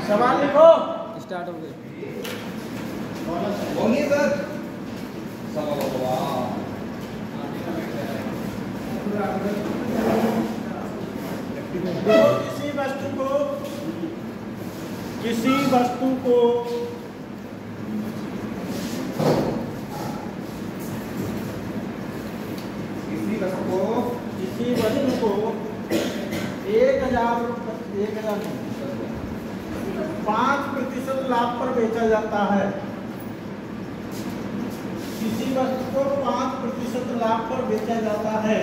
सवाल लिखो। स्टार्ट हो गए। बोलिए सर। किसी वस्तु को किसी वस्तु को किसी वस्तु को 5% लाभ पर बेचा जाता है। किसी वस्तु को 5% लाभ पर बेचा जाता है।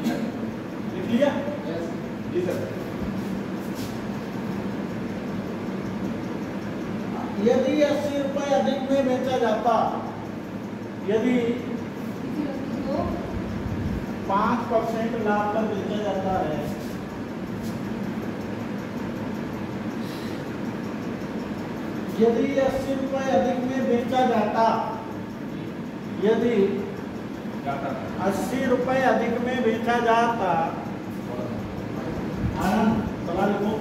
लिख लिया? जी सर। यदि 80 रुपए अधिक में बेचा जाता, यदि 5% लाभ पर बेचा जाता है, यदि 80 रुपए अधिक में बेचा जाता, यदि 80 रुपए अधिक में बेचा जाता, सवाल लिखो।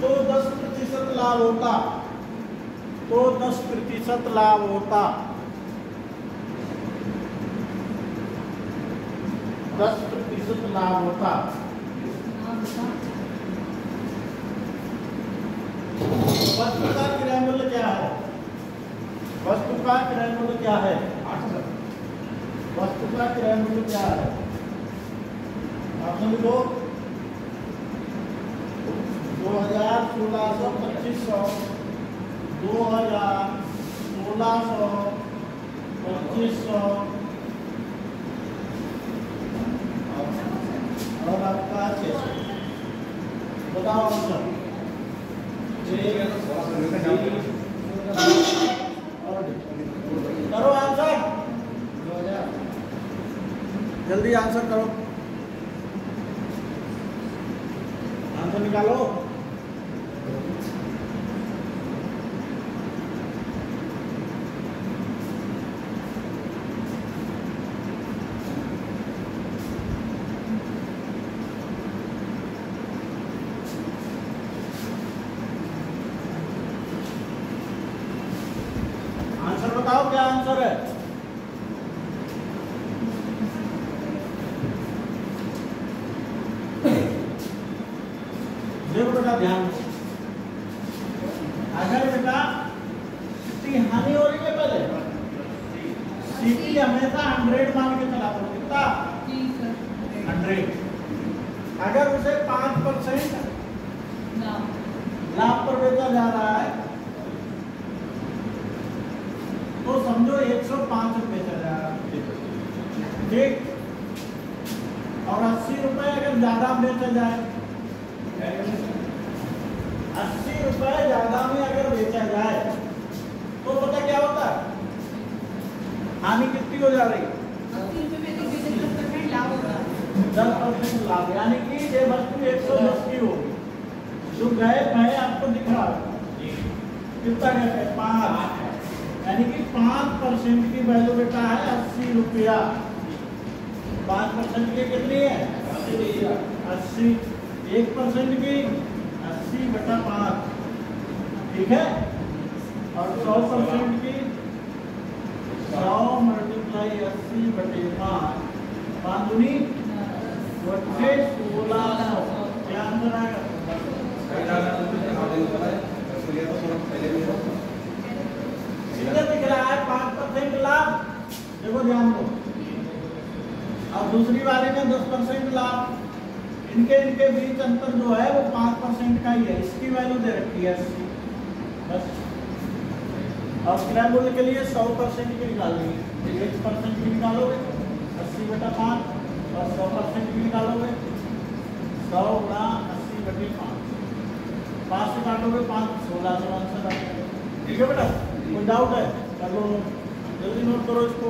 तो 10% लाभ होता, तो 10% लाभ होता, 10% लाभ होता। वस्तु का क्रय मूल्य क्या है? वस्तु का क्रय मूल्य क्या है? वस्तु का क्रय मूल्य क्या है? ऑप्शन लिखो। 2000, 1600, 2500, 2000, 1600, 2500 और आपका 600। बताओ आंसर। करो आंसर, जल्दी आंसर करो, आंसर निकालो। आंसर बताओ, क्या आंसर है? देखो बेटा ध्यान से, अगर बेटा कितनी हानि हो रही है, पहले सीटी हमेशा 100 मान के चला करो। कितना? 100। अगर उसे 5% लाभ पर बेचा जा रहा है, तो समझो 105 बेचा जा रहा है, ठीक। और 80 रुपए अगर ज्यादा बेचा जाए, 80 रुपए ज्यादा में अगर बेचा जाए, तो पता क्या होता है? हानि कितनी हो जा रही? 10% लाभ होगा। 10% लाभ, यानी कि ये वस्तु 110 की होगी। जो गैप है आपको दिख रहा है, कितना गैप है? 5। यानी कि 5% की वैल्यू बेटा है 80 रुपया। 5% की कितनी है? 80। 1% की 80/5, ठीक है। और 100% की 100 × 80/5, 5 दूनी 1600। क्या आंसर आएगा? सीधे दिख रहा है 5% लाभ, देखो ध्यान दो। और दूसरी वाले में 10% लाभ। इनके बीच अंतर जो है वो 5% का ही है। इसकी वैल्यू दे रखी है 80 बस। और क्रय मूल्य के लिए 100% की निकालनी है। 1% की निकालोगे 80/5, और 100% की निकालोगे 100 × 80/5। 5 से काटोगे 5, 1600 आंसर आएगा। ठीक है बेटा, कोई डाउट है? चलो जल्दी नोट करो इसको।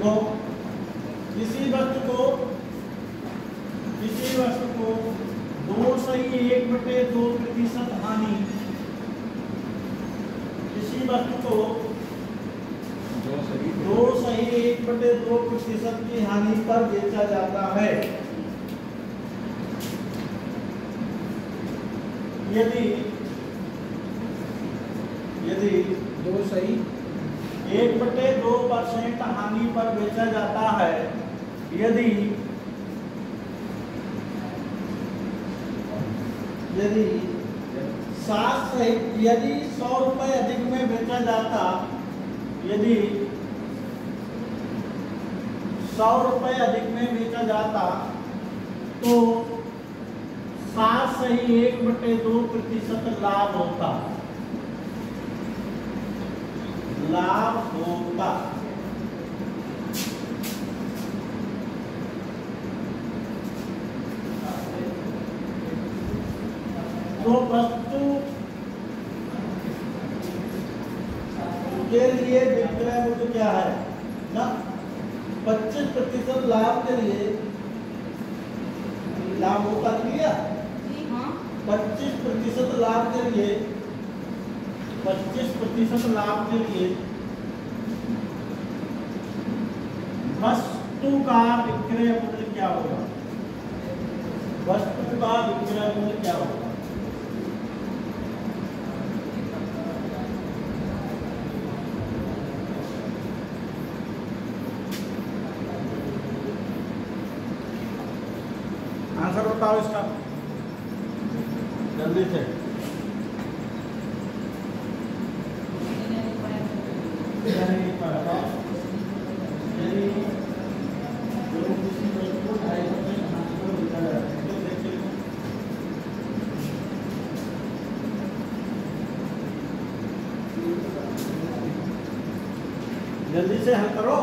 देखो किसी वस्तु को 2/1/2% हानि, किसी वस्तु को 2/1/2% की हानि पर बेचा जाता है यदि 1/2% हानि पर बेचा जाता है यदि 100 रुपए अधिक में बेचा जाता, यदि 100 रुपए अधिक में बेचा जाता तो 7/1/2% लाभ होता। तो वस्तु के लिए विक्रय मूल्य क्या है ना, 25% लाभ के लिए लाभ होता लिया 25% लाभ के लिए 25% लाभ के लिए वस्तु का विक्रय मूल्य क्या होगा, वस्तु का विक्रय मूल्य क्या होगा। आंसर बताओ इसका जल्दी से। जल्दी से हल करो।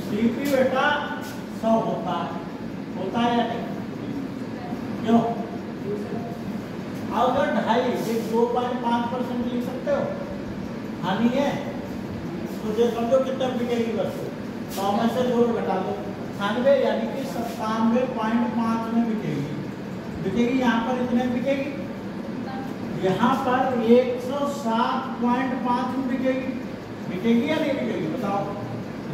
सीपी बेटा 100 होता है या नहीं, क्यों? अगर 2.5% लिख सकते हो हानि है तो जो समझो कितना बिकेगी वस्तु, 100 में से जोड़ घटा दो 98 यानी कि 97.5 में बिकेगी। यहाँ पर इतने बिकेगी, यहाँ पर 107.5 में बिकेगी या नहीं बिकेगी बताओ।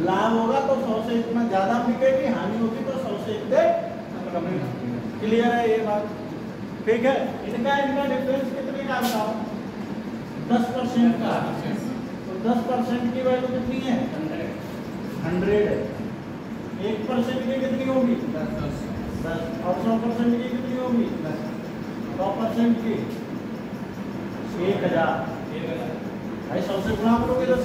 लाभ होगा तो 100 से इतना ज्यादा बिकेगी, हानि होगी तो 100 से इतने कम। क्लियर है ये बात? ठीक है। इनका डिफरेंस कितने का बताओ, 10% का। तो 10% की वैल्यू कितनी है 100 है। 1% की कितनी होगी 10 और 100% की कितनी होगी 100% की 1000। भाई 100 से गुणा करोगे तो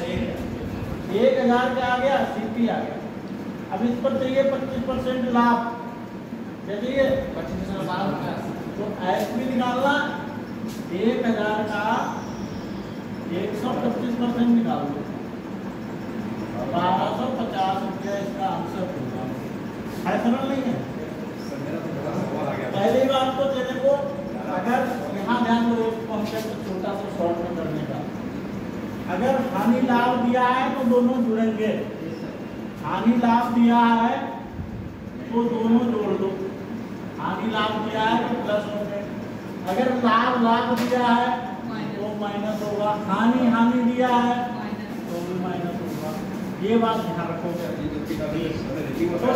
1000 क्या आ गया, सीपी आ गया। अब इस पर चाहिए 25% लाभ, क्या चाहिए 25% लाभ। तो एसपी निकालना 1000 का 125% निकाल दो, 1250 रुपया इसका आंसर होगा। है सरल नहीं है? पहली बात तो देखो, अगर यहाँ ध्यान दो एक कॉन्सेप्ट छोटा सा शॉर्ट में करने का। अगर हानि लाभ दिया है तो दोनों जुड़ेंगे, हानि लाभ दिया है तो दोनों जोड़ दो। हानि लाभ दिया है तो प्लस होंगे, अगर लाभ दिया है तो माइनस होगा, हानि दिया है तो भी माइनस होगा। ये बात ध्यान रखोगे। तो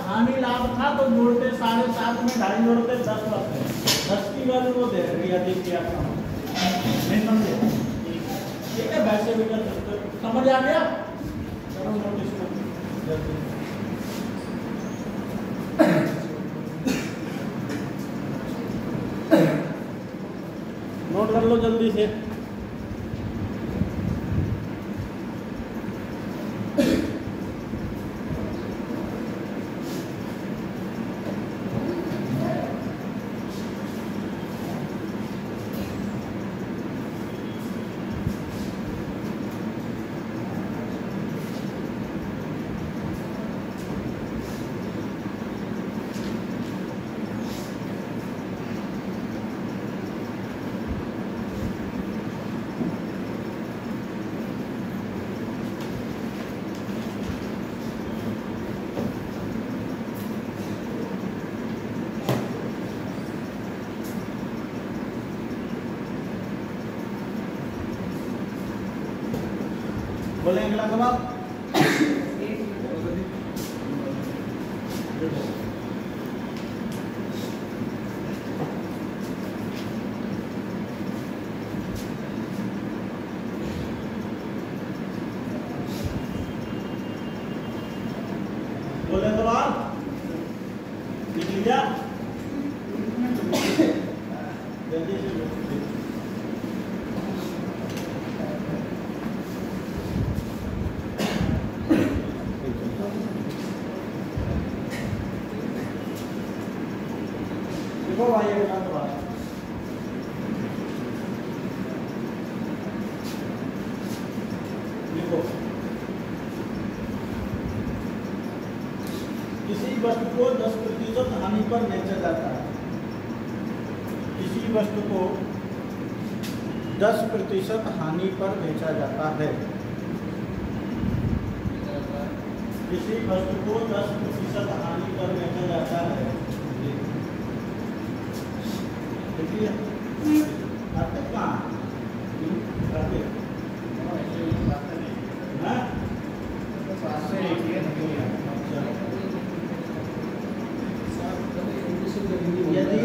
हानि लाभ था तो जोड़ते 7.5 में 2.5 जोड़ते 10%। 10 की वैल्यू वो दे रही है, देखिए आप नहीं समझे? ठीक है, वैसे भी कर सकते हो। समझ आ गया? चलो नोटिस करो जल्दी। नोट कर लो जल्दी से। बोले अगला सवाल। बोले सवाल लिख लिया। देखो भाई अगला सवाल। देखो किसी वस्तु को 10% हानि पर बेचा जाता है। किसी वस्तु को 10% हानि पर बेचा जाता है। किसी वस्तु को 10% हानि पर बेचा जाता है। देखिए आते कहाँ आते हाँ यदि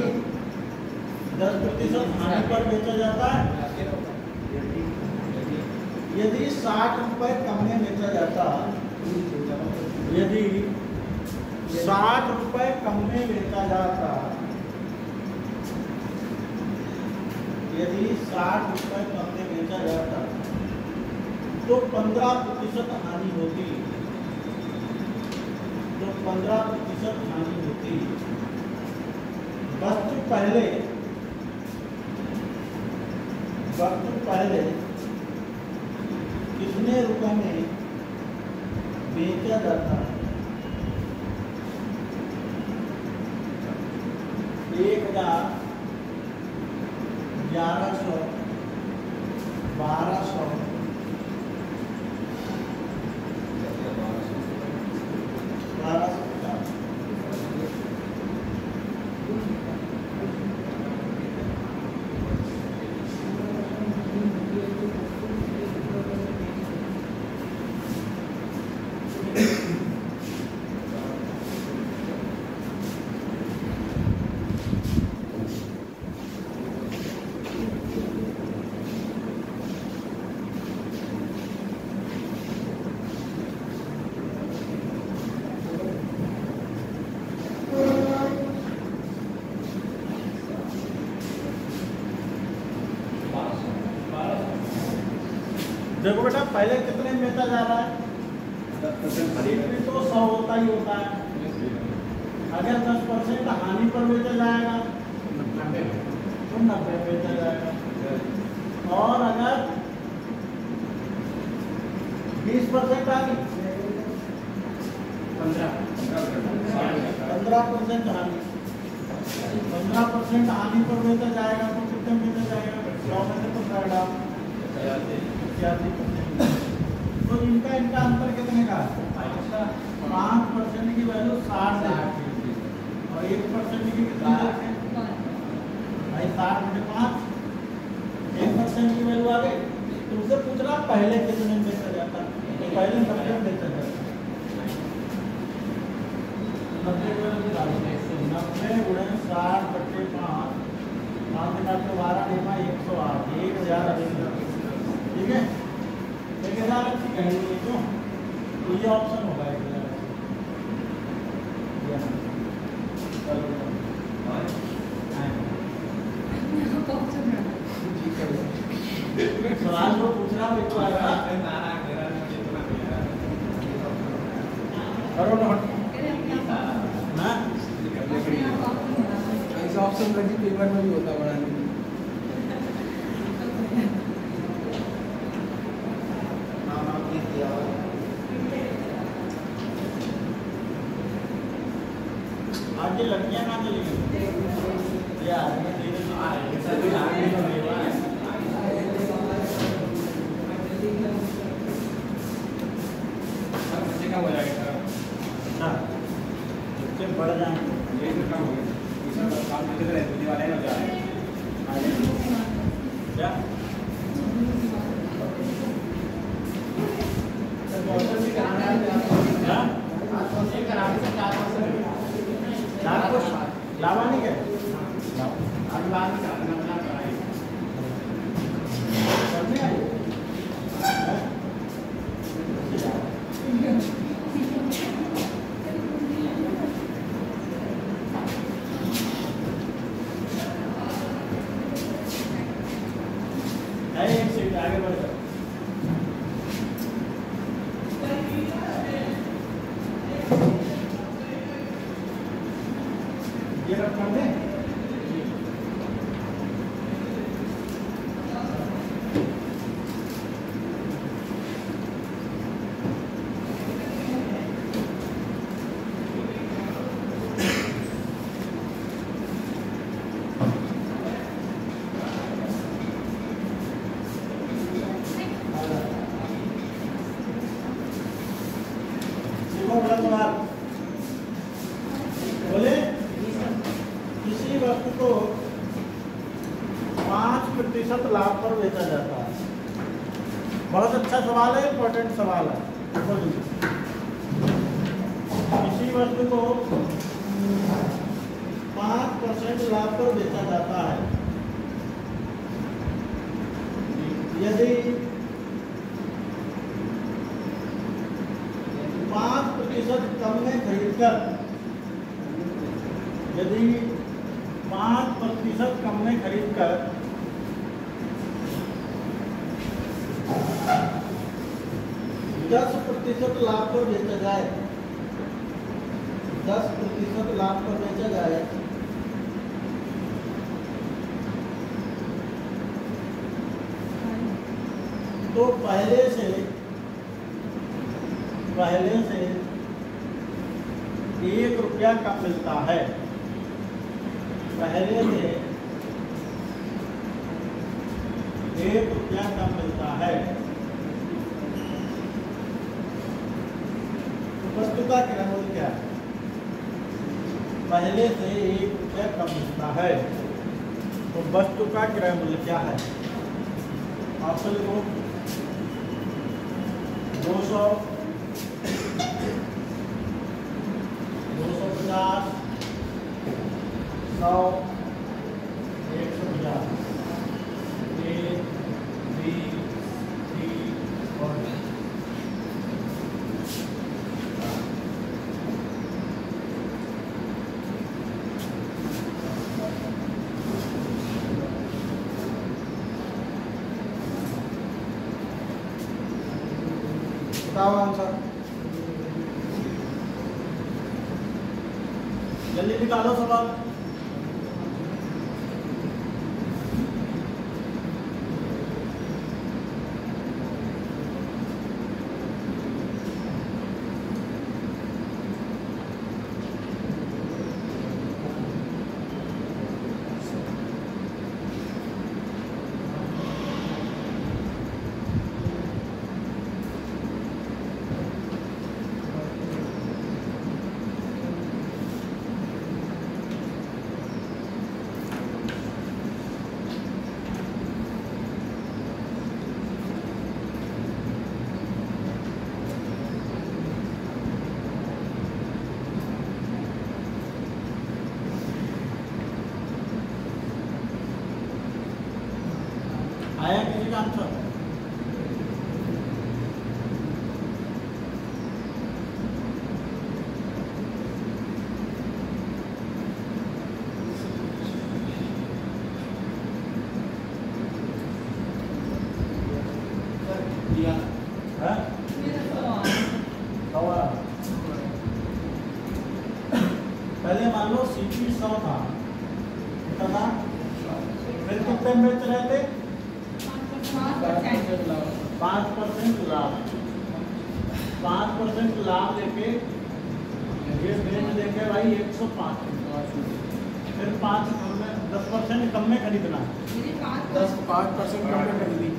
10% हानि पर बेचा जाता है, यदि 60 रुपए कम में बेचा जाता, यदि 60 रुपए कम में बेचा जाता, यदि 60 रुपए कम में बेचा जाता तो 15% हानि होती। तो 15% हानि होती। वस्तु पहले कितने रुपए में बेचा जाता? 1000, 1100, 1200, 1250। देखो बेटा पहले कितने में बेचा जा रहा है? 10% तो 100 होता ही होता है। अगर 10% हानि पर बेचा जाएगा तो 90 बेचा जाएगा। और अगर 20% आ गई 15% हानि, 15% हानि पर बेचा जाएगा तो कितने में बेचा जाएगा? 100 में से 15 डाल 85%। तो इनका अंतर कितने का? 5% की वैल्यू 60 है और 1% की कितनी है? भाई 60 में 5, 1% की वैल्यू आ गई। तुमसे पूछ रहा पहले कितने में बेचा जाता? तो पहले 90 में बेचा जाता। 90 गुणे 60 बटे 5, 5 12 108, 1000। ठीक है, 1000 अच्छी कहेंगे क्यों? तो ये ऑप्शन होगा 1000। सवाल को पूछ रहा हूँ करो ना ऐसा ऑप्शन लगी पेपर में भी होता बढ़ाने में। आज ये लड़कियां ना चलेंगी यार, बच्चे बढ़ जाएंगे। ये तो काम हो गया, काम करते रहे बुद्धि वाले ना जा रहे क्या आगे बढ़ जाओ। ये रख कर दें। बोले किसी वस्तु को 5% लाभ पर बेचा जाता है। बहुत अच्छा सवाल है, इंपॉर्टेंट सवाल है। देखो जी, किसी वस्तु को 5% लाभ पर बेचा जाता है। यदि 5% कम में खरीदकर, यदि 5% कम में खरीदकर 10% लाभ पर बेचा जाए, 10% लाभ पर बेचा जाए, तो पहले से 1 रुपया कम मिलता है। पहले से 1 रुपया कम मिलता है। तो वस्तु का क्रय मूल्य क्या है? पहले से 1 रुपया कम मिलता है, तो वस्तु का क्रय मूल्य क्या है? ऑप्शन को 200, 250, 100, 150, A, B, C और D। बताओ आंसर, जल्दी निकालो सवाल। आया किसी का आंसर? है? पहले मान लो सीपी 100 था, कितना? फिर कितने बेच रहे थे? 5% लाभ। 5% लाभ लेके ये बेच देंगे भाई 105। फिर 10% कम में खरीदना। 5% कम में खरीदी,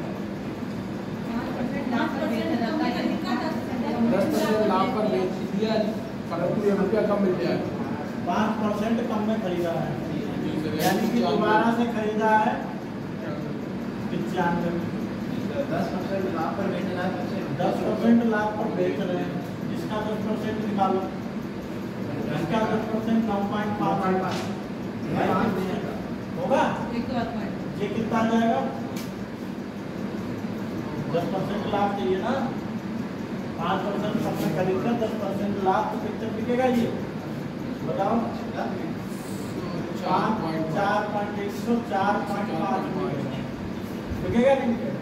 10% लाभ पर बेच दिया, परंतु 1 रुपया कम मिल जाए। 5% कम में खरीदा है, यानी कि दोबारा से खरीदा है 95। 10% लाभ पर बेचना है, 10% लाभ पर बेच रहे हैं, इसका 10% निकालो, इसका 10% 9.5 होगा। ये कितना आ जाएगा? 10% लाभ चाहिए ना, 5% कम में खरीद कर 10% लाभ, तो कितना बिकेगा ये बताओ? 4.104.5 बिकेगा नहीं बिकेगा?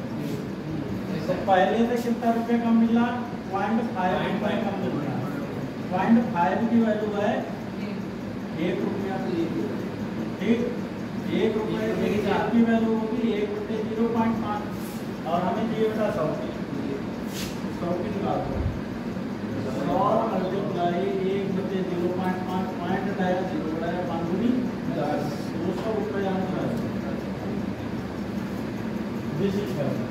पहले से कितना रुपये कम मिल रहा? 0.5 रुपये कम मिल रहा है। 0.5 की वैल्यू है 1 रुपया। ठीक, 1 रुपये की वैल्यू होगी 1/0.5 और हमें चाहिए बेटा 100 की। 100 की निकाल दो। 100 मल्टीप्लाई 1/0.5 पॉइंट डाया 0 बढ़ाया 5 दूनी 200 रुपये आंसर। This is correct.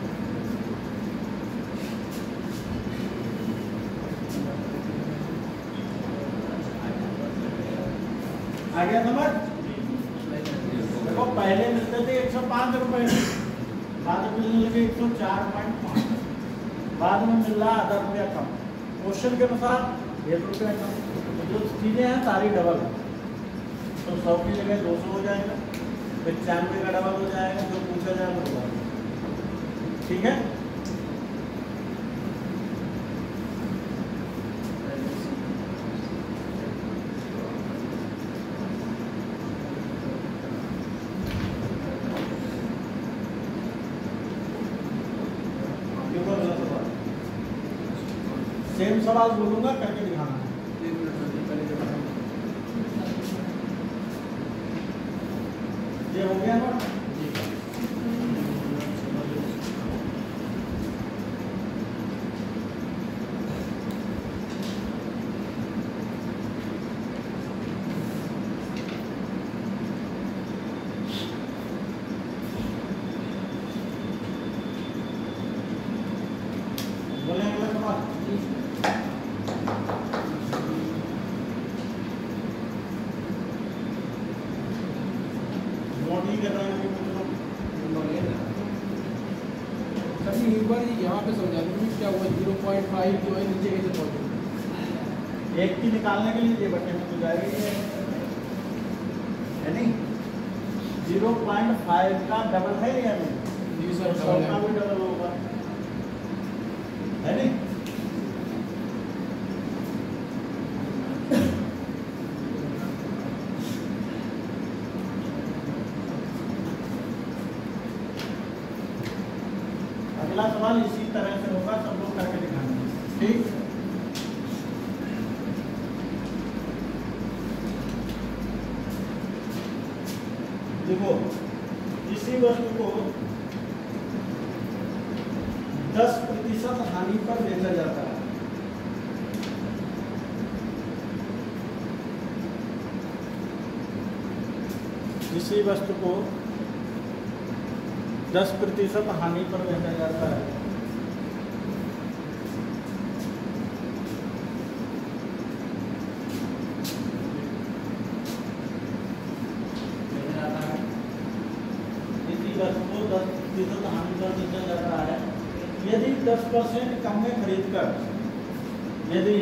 आ गया समझ? देखो पहले मिलते थे 105 रुपए, बाद में मिलने लगे 104.5, बाद में मिल रहा आधा रुपया कम। क्वेश्चन के अनुसार 1 रुपया कम। तो जो चीजें हैं सारी डबल है, तो 100 की जगह 200 हो जाएगा, 95 का डबल हो जाएगा, जो पूछा जाए वो होगा। ठीक है, सेम सवाल बोलूंगा करके दिखाना है। ये हो गया ना? बोले अगला सवाल। नोट ही कर रहे हैं कुछ लोग। सर जी एक बार यहाँ पे समझा दीजिए क्या हुआ 0.5 जो है नीचे कैसे पहुँचे? एक की निकालने के लिए ये बच्चे में तो जाएगी है नहीं? 0.5 का डबल है या नहीं? जी सर, 100 का भी डबल होगा, है नहीं? अगला सवाल इसी तरह से होगा, सब लोग करके दिखाएंगे। ठीक, देखो किसी वस्तु को 10% हानि पर बेचा जाता है। किसी वस्तु को 10% हानि पर बेचा जाता है। किसी वस्तु को 10% हानि पर बेचा जाता है यदि 10% कम में खरीद कर, यदि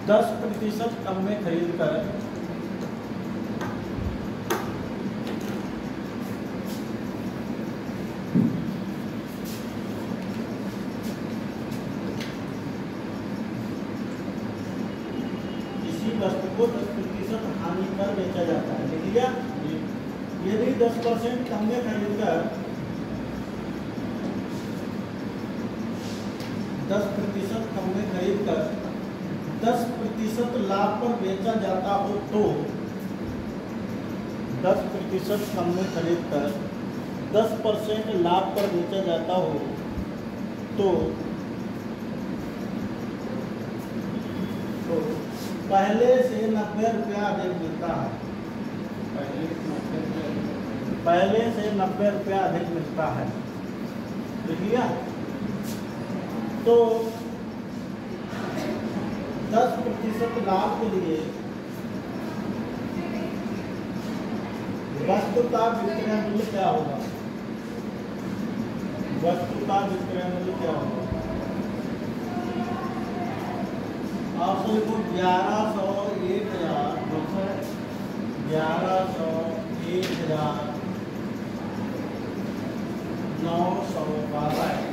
10% कम में खरीद कर किसी वस्तु को 10% हानि पर बेचा जाता है। लिख लिया? यदि 10% कम में खरीद कर 10% कम में खरीद कर 10% लाभ पर बेचा जाता हो तो 10% कम में खरीद कर 10% लाभ पर बेचा जाता हो तो पहले से 90 रुपया अधिक मिलता है। पहले से 90 रुपया अधिक मिलता है। लिख लिया? तो 10% लाभ के लिए वस्तु का विक्रय मूल्य क्या होगा? वस्तु का विक्रय मूल्य क्या होगा? आपसे लिखो 1100, 1000, 1100, 1000, 912।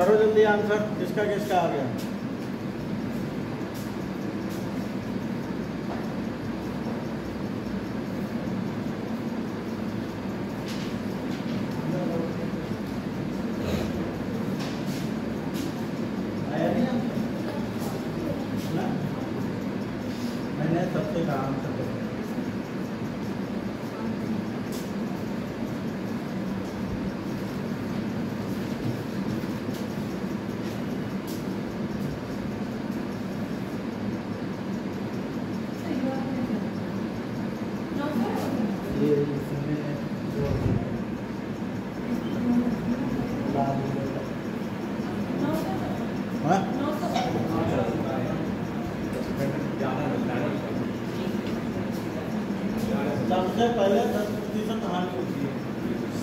करो जल्दी आंसर, किसका किसका आ गया। आया नहीं आंसर? ना? मैंने सबसे कहा आंसर करो। ये इसमें जो लाभ होगा। हाँ? सबसे पहले 10% हानि होती है।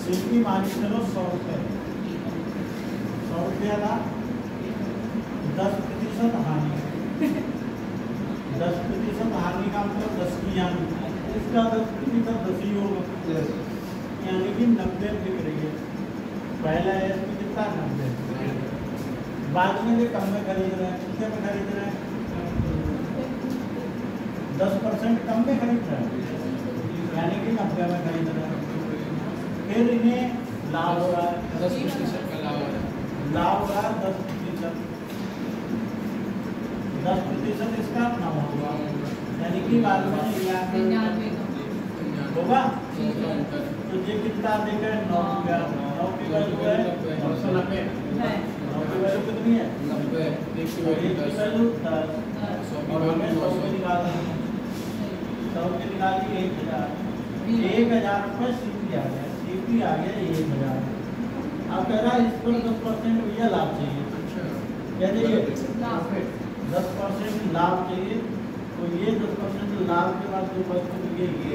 सीपी मान के चलो 100 रुपये, 100 रुपया का 10% हानि, 10% हानि का मतलब 10 की हानि, इसका 10% 10 ही होगा, यानी कि 90 दिख रही है। पहला है इसमें कितना 90, बाद में जो कम में खरीद रहे हैं, कितने में खरीद रहे हैं, 10% कम में खरीद रहे हैं, यानी कि 90 में खरीद रहे हैं। फिर इन्हें लाभ हो रहा है, 10% का लाभ हो रहा है। लाभ हो रहा है 10%, 10% इसका अपना होगा, यानी कि बाद में होगा। तो ये कितना देखे 9 रुपया, 9 की वैल्यू है 990, 9 की वैल्यू कितनी है 90, 1 की वैल्यू 10, और हमें 100 की निकालना है, 100 की निकाली 1000 रुपये सीपी आ गया, सीपी आ गया 1000। अब कह रहा है इस पर 10% भैया लाभ चाहिए, क्या चाहिए 10% लाभ चाहिए। तो ये 10% लाभ के बाद जो वस्तु मिलेगी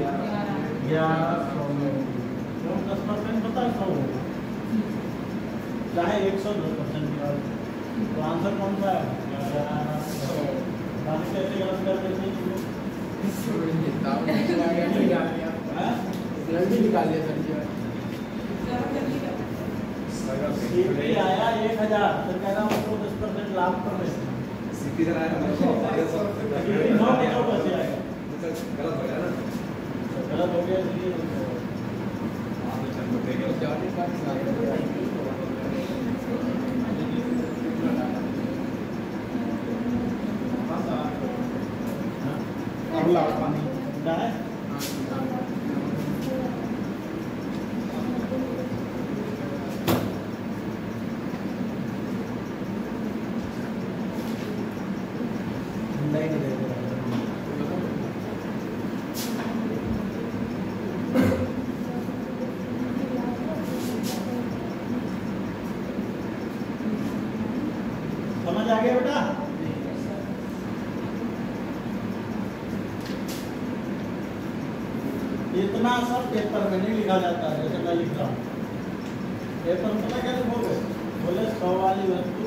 1100 में, तो 10% पता है 100 होगा, चाहे 110% की बात। तो आंसर कौन सा है 1100। बाकी कैसे गलत कर देते हैं लोग? जल्दी निकाल लिया सर जी। सीपी आया 1000, तो कह रहा हूँ उसको 10% लाभ कर देते हैं, सीपी जरा पैसे आएगा, गलत हो गया ना, गलत हो गया इसलिए। अगला पानी क्या है, नहीं दे दे समझ आ गया बेटा। इतना सब पेपर में नहीं लिखा जाता है, जैसे मैं लिख रहा हूँ पेपर में क्या लिखोगे, बोले 100 वाली वस्तु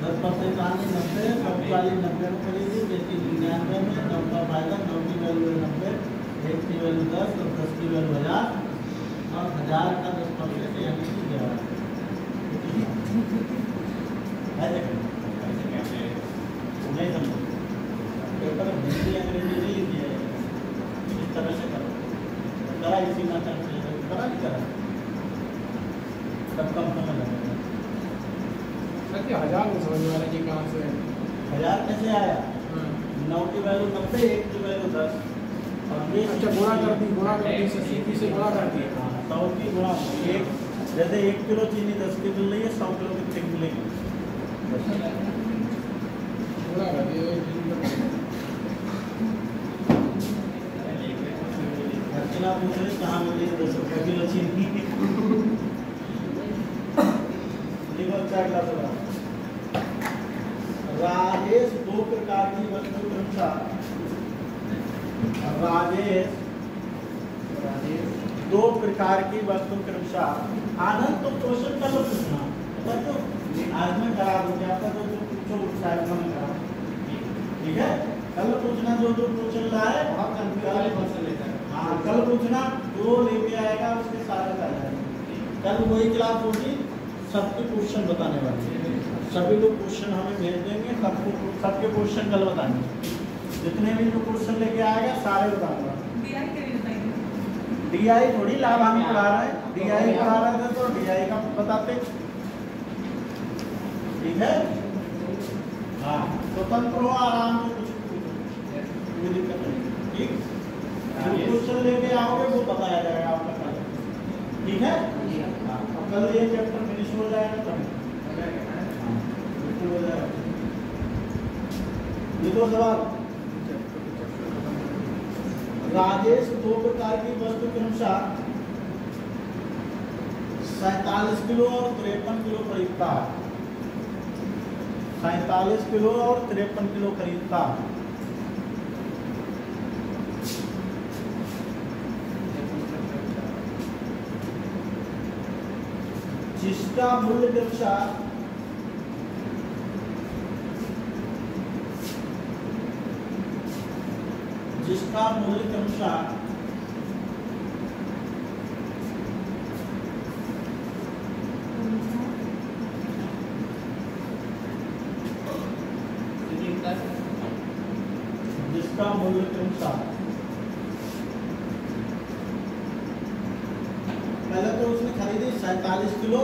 10% आनी 90, 100 वाली 90 में खरीदी, बेची 99 में, 9 का फायदा, 9 की वैल्यू 90, 1 की वैल्यू 10 और 10 की वैल्यू 1000 और 1000 का 10% यानी कि 11 नहीं समझो, पेपर हिंदी अंग्रेजी नहीं लिखी है, इस तरह से करो, करा इसी माध्यम से करा नहीं करा, तब कम समझ आएगा। सर 1000 में समझ में आ रहा है कि कहाँ से है। 1000 कैसे आया, 9 की वैल्यू 90, 1 की वैल्यू 10 और ये अच्छा गुणा कर दी सीपी से गुणा कर दी। 100 की गुणा, एक जैसे 1 किलो चीनी 10 की मिल रही है, 100 किलो कितने की मिलेगी, गुणा कर दिया। अर्चना पूछ रही कहाँ मिल रही है 10 रुपये किलो चीनी, लिखो क्या क्लास होगा। राजेश 2 प्रकार की वस्तु क्रमशः, राजेश 2 प्रकार की वस्तु क्रमशः आनंद। तो क्वेश्चन कल पूछना, तो आज में करा दूंगा आपका, तो जो पूछो उस टाइप में करा, ठीक है। कल पूछना जो क्वेश्चन रहा है, हाँ कल पूछना जो लेके आएगा उसके सारे आ जाएंगे। कल वही क्लास होगी सबके क्वेश्चन बताने वाले हैं। सभी लोग क्वेश्चन हमें भेज देंगे, सबके क्वेश्चन कल बताएंगे। जितने भी जो क्वेश्चन लेके आएगा सारे बताऊंगा। DI के भी बताएंगे। DI थोड़ी लाभ हम पढ़ा रहे हैं, DI पढ़ा रहे थे तो DI का बताते। ठीक है, हाँ स्वतंत्र हो, आराम से कुछ कोई दिक्कत नहीं। ठीक, जो क्वेश्चन लेके आओगे वो बताया जाएगा आपका कल। ठीक है, हाँ अब कल ये चैप्टर फिनिश हो जाएगा तब बिल्कुल हो जाएगा। ये दो सवाल, राजेश 2 प्रकार की वस्तु के अनुसार 47 किलो और 53 किलो खरीदता है। 47 किलो और 53 किलो खरीदता है। जिसका मूल्य के अनुसार जिसका मूल्य के अनुसार जिसका मूल्य के अनुसार पहले तो उसने खरीदी 47 किलो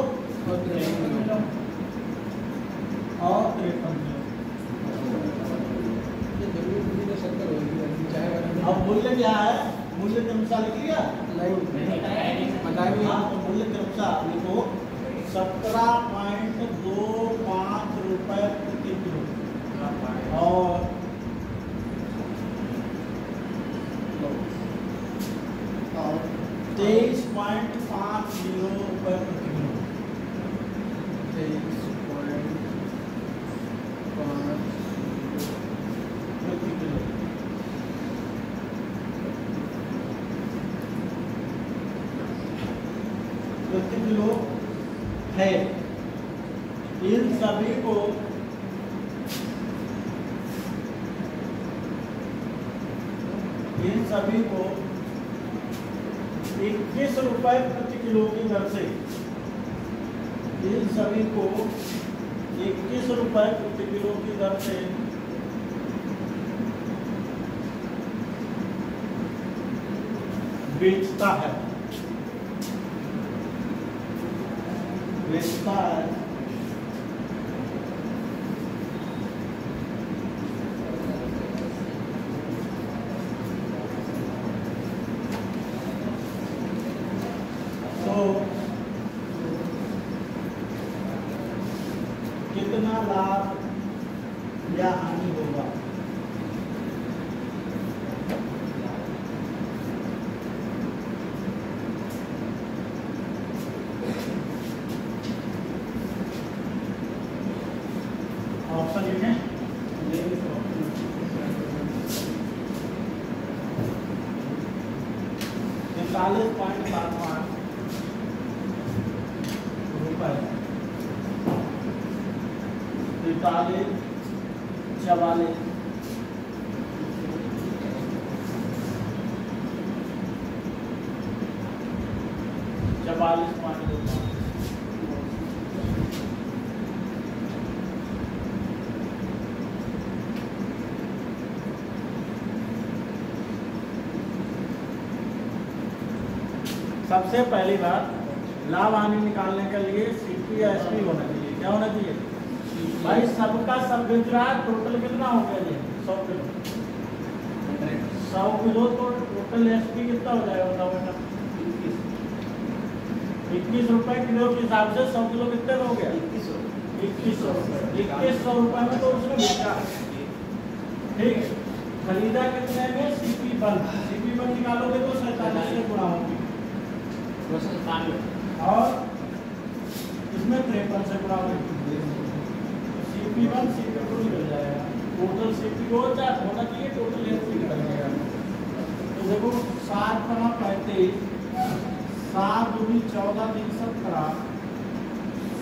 और 53 किलो। अब मूल्य क्या है, मूल्य के अनुसार लिख लिया। हाँ तो मूल्य के अनुसार लिखो 17.25 रुपए प्रति किलो और 23.50 रुपए प्रति किलो। 23.50 प्रति किलो। प्रति किलो है। इन सभी को इन सभी को 21 रुपए प्रति किलो की दर से इन सभी को 21 रुपए प्रति किलो की दर से बेचता है तो कितना लाभ या हानि होगा। ऑप्शन लिखें, 41.75 रुपए, 43, 44, 44.25। सबसे पहली बात, लाभ हानि निकालने के लिए सीपी या एसपी होना चाहिए। क्या होना चाहिए भाई? सबका सब बेच रहा है, टोटल कितना हो गया ये? 100 किलो। 100 किलो तो टोटल एसपी कितना हो जाएगा बताओ बेटा? 21 रुपए किलो के हिसाब से 100 किलो कितने हो गया? 2100 रुपए। 2100 रुपए में तो उसने बेचा। ठीक, खरीदा कितने में? सीपी 1। सीपी 1 निकालोगे तो 47 से गुणा होगी और इसमें 53 से गुणा होगी। CP1 CP2 मिल जाएगा। टोटल CP को होना चाहिए, टोटल एसपी निकल जाएगा। तो देखो 7 × 35, 7 × 2 = 14, 3 × 17,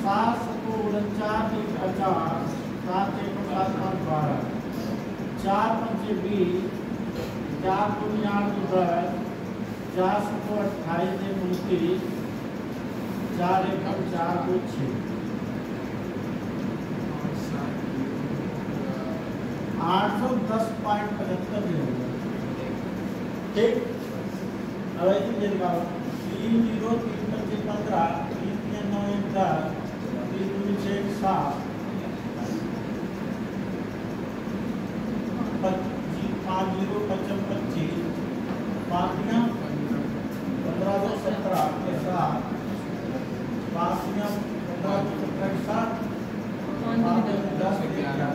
7 × 2 = 49, 3 × 50, 7 × 1 = 7, 5 × 12, 4 × 5 = 20, 4 × 2 = 8, 10, 4 × 28, 29, 4 × 1 = 4, 2 = 6। 810.75 ठीक। अब ऐसे दे दिखाओ 3 0 3 25 15 3 3 9 1 10 3 2 6 7 5 0 55 25 5 15 2 17 7 5 15 2 17 7 5 10 11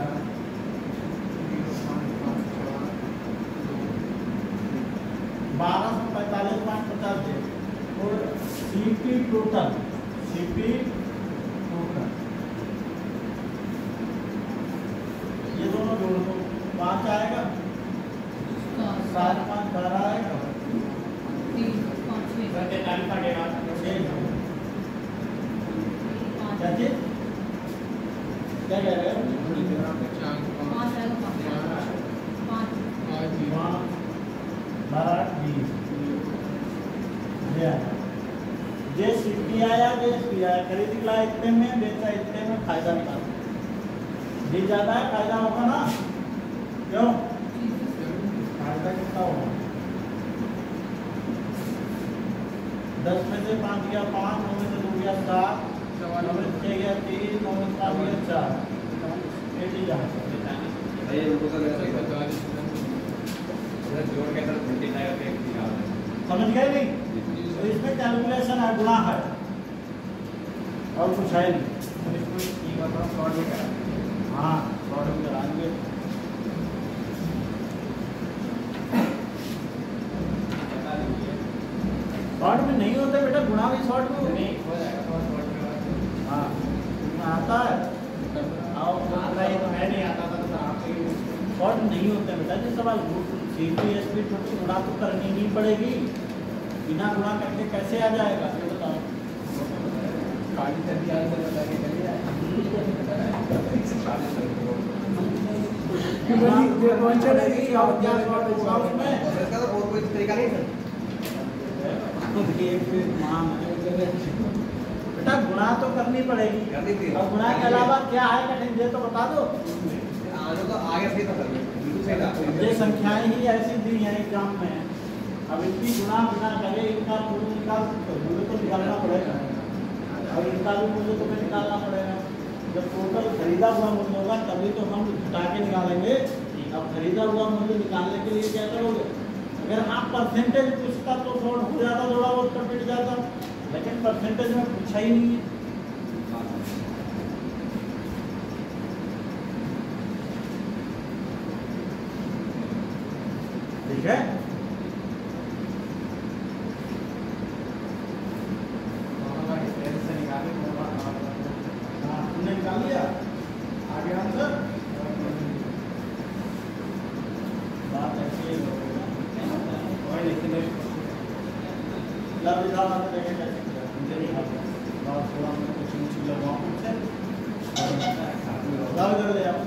1245.50 और सीपी टोटल ये दोनों जोड़ दो 5 आएगा 7 5 12 आएगा 43 का डेरा 6 क्या चीज क्या कह रहे हो 12 जे सीपी आया जे एसपी आया खरीद ला इतने में बेचा इतने में फायदा निकाल जी ज्यादा है फायदा होगा ना क्यों फायदा कितना होगा 10 में से 5 गया 5 9 में से 2 गया 7 9 में से 6 गया 3 9 में से 7 गया 4 8 ही जहाँ भाई उनको तो जोड़ के अंदर 25 पे निकाल समझ गए नहीं तो इसमें कैलकुलेशन है गुणा है और कुछ है नहीं इसको एक बार थोड़ा शॉर्ट में करा हाँ शॉर्ट में कराएंगे बता दीजिए शॉर्ट में नहीं होते बेटा गुणा भी शॉर्ट में नहीं हो जाएगा थोड़ा शॉर्ट में हाँ इसमें आता है और आता ही तो है नहीं आता था तो आपसे शॉर्ट नहीं होते बेटा जी सवाल सीपीएसपी टोटल गुणा तो करनी नहीं पड़ेगी बिना गुणा करके कैसे आ जाएगा ये बताओ काली सर्दी आज तक बता के चलिए और क्या शॉर्ट होगा उसमें इसका तो बहुत कोई तरीका नहीं है बेटा गुणा तो करनी पड़ेगी करनी थी और गुणा के अलावा क्या है कठिन ये तो बता दो आगे तो आगे सही था बिल्कुल सही था ये संख्याएं ही ऐसी दी हैं एग्जाम में अब इनकी गुणा बिना करे इनका मूल्य मूल्य तो निकालना पड़ेगा और इनका भी मूल्य तुम्हें निकालना पड़ेगा जब टोटल खरीदा हुआ मूल्य होगा तभी तो हम घटा के निकालेंगे अब खरीदा हुआ मूल्य निकालने के लिए क्या करोगे अगर आप परसेंटेज पूछता तो शॉर्ट हो जाता थोड़ा बहुत तो मिट जाता लेकिन परसेंटेज में पूछा ही नहीं है ठीक है तुमने निकाल लिया आगे आंसर बात ऐसी ही लाभ विधान आपने देखे कैसे किया मुझे नहीं आता बात थोड़ा मैं कुछ लगवाऊँ मुझसे लाभ इधर ले आओ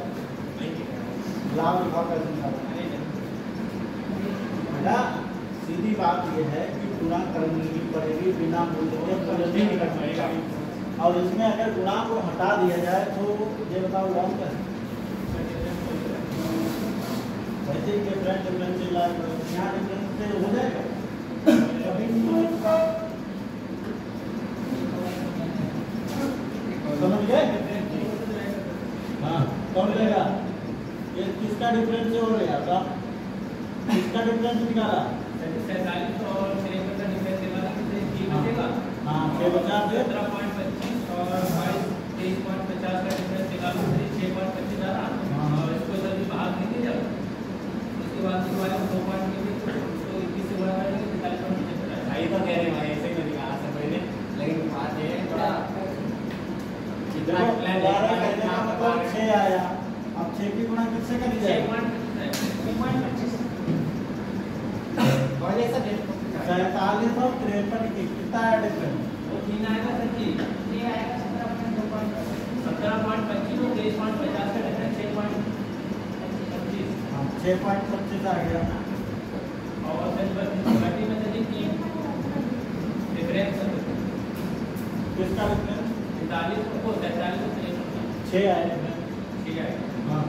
लाभ विभाग कैसे निकाला बेटा सीधी बात यह है कि गुणा करनी ही पड़ेगी बिना मूल्य के मूल्य नहीं निकल पाएगा और इसमें अगर गुणा को हटा दिया जाए तो ये बताओ लॉन्ग क्या है वैसे ही डिफरेंट डिफरेंशियल यहाँ डिफरेंस से हो जाएगा कभी समझ गए हाँ कौन लेगा ये किसका डिफरेंस से हो रहा था किसका डिफरेंस निकाला 47 और 53 का डिफरेंस निकाला कितने जी बचेगा हाँ 6 बचा फिर 17.25 और 22.50 का डिफरेंस निकालो 6.25 आ रहा और इसको जल्दी भाग नहीं जाओ उसके बाद दोबारा 2 पॉइंट में उसको 21 से बढ़ा देंगे 45.75 भाई तो कह रहे भाई ऐसे नहीं निकाला से पहले लेकिन बात ये है थोड़ा कितना प्लान मतलब 6 आया अब 6 की गुणा किससे करी जाएगी 6.25 और ऐसा 47 और 53 की कितना है डिफरेंस वो 3 आएगा सर जी ये आएगा 17.25 और 23.50 का डिफरेंस 6.25 हाँ 6.25 आ गया और फिर 30 में से देखिए डिफरेंस किसका डिफरेंस 45 को 43 को 6 आए 6 आएगा हाँ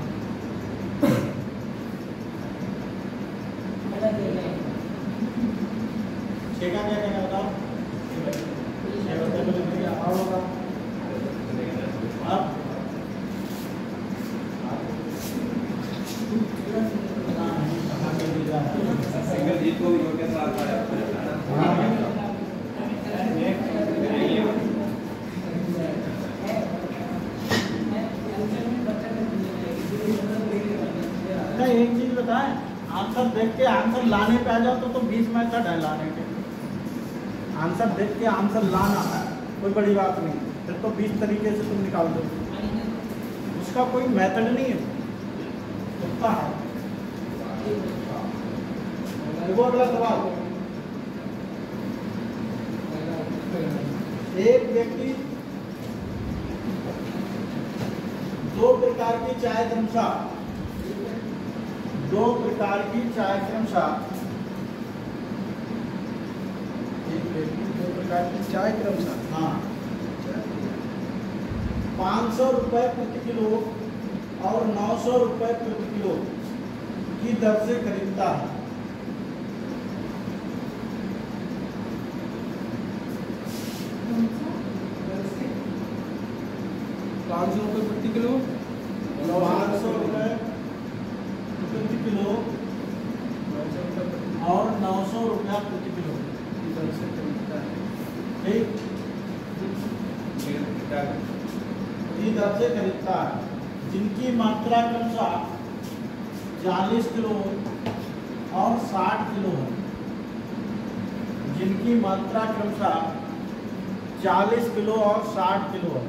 6 का क्या क्या बताओ? 6 बच्चे को लिख दिया और होगा अब सिंगल जीत को भी के साथ एक चीज बताएं, आंसर देख के आंसर लाने पे आ जाओ तो 20 मेथड है लाने के। आंसर देख के आंसर लाना है कोई बड़ी बात नहीं, फिर तो 20 तरीके से तुम निकाल दो, उसका कोई मेथड नहीं है, उसका है। देखो अगला सवाल, एक व्यक्ति 2 प्रकार की चाय क्रमशः 2 प्रकार की चाय क्रमशः एक व्यक्ति 2 प्रकार की चाय क्रमशः हाँ 500 रुपये प्रति किलो और 900 रुपये प्रति किलो की दर से खरीदता है। 500 रुपये प्रति किलो 500 रुपये प्रति किलो और 900 रुपया प्रति किलो की दर से खरीदता है। ठीक, की दर से खरीदता है, जिनकी मात्रा क्रमशः 40 किलो और 60 किलो है। जिनकी मात्रा क्रमशः 40 किलो और 60 किलो है।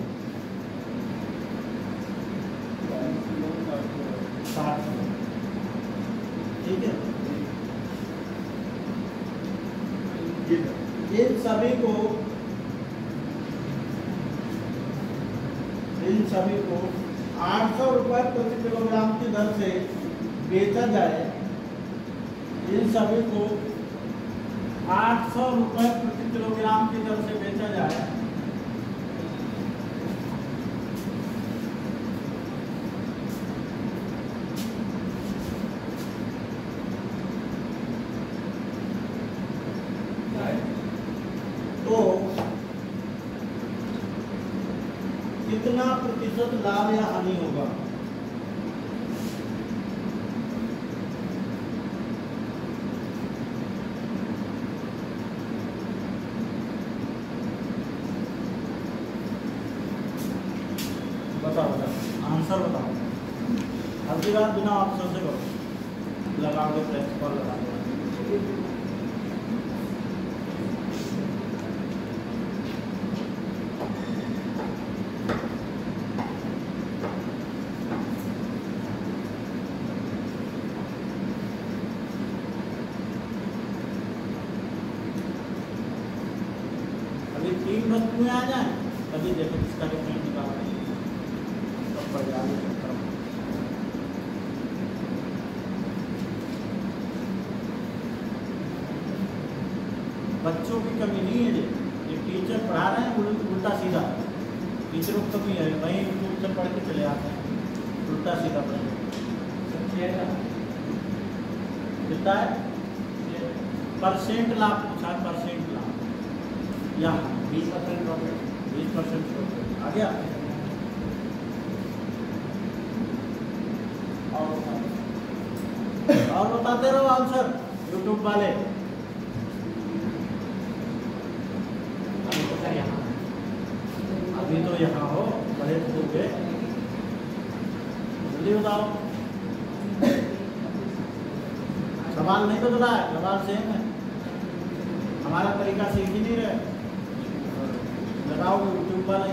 60 किलो, ठीक है। इन सभी को 800 रुपये प्रति किलोग्राम की दर से बेचा जाए। इन सभी को 800 रुपये प्रति किलोग्राम की दर से बेचा जाए। तो कितना प्रतिशत लाभ या हानि होगा? बताओ आंसर बताओ। अगली बार बिना ऑप्शन से करो, लगाओगे प्रेस पर लगाओगे। अभी 3 वस्तुएं आ जाए तभी देखो किसका डिफरेंस निकालना है। बच्चों की कमी नहीं है, ये टीचर पढ़ा रहे हैं उल्टा सीधा। टीचरों की कमी है, वहीं यूट्यूब से पढ़ के चले आते हैं उल्टा सीधा पढ़ेंगे। कितना है? परसेंट लाभ पूछा, परसेंट लाभ या 20% प्रॉफिट, 20% प्रॉफिट आ गया। और बताते रहो आंसर यूट्यूब वाले। अभी तो यहाँ हो, बड़े हो गए, जल्दी बताओ। सवाल नहीं बदला है, सवाल सेम है। हमारा तरीका सीख ही नहीं रहे, लगाओ यूट्यूब वाला ही।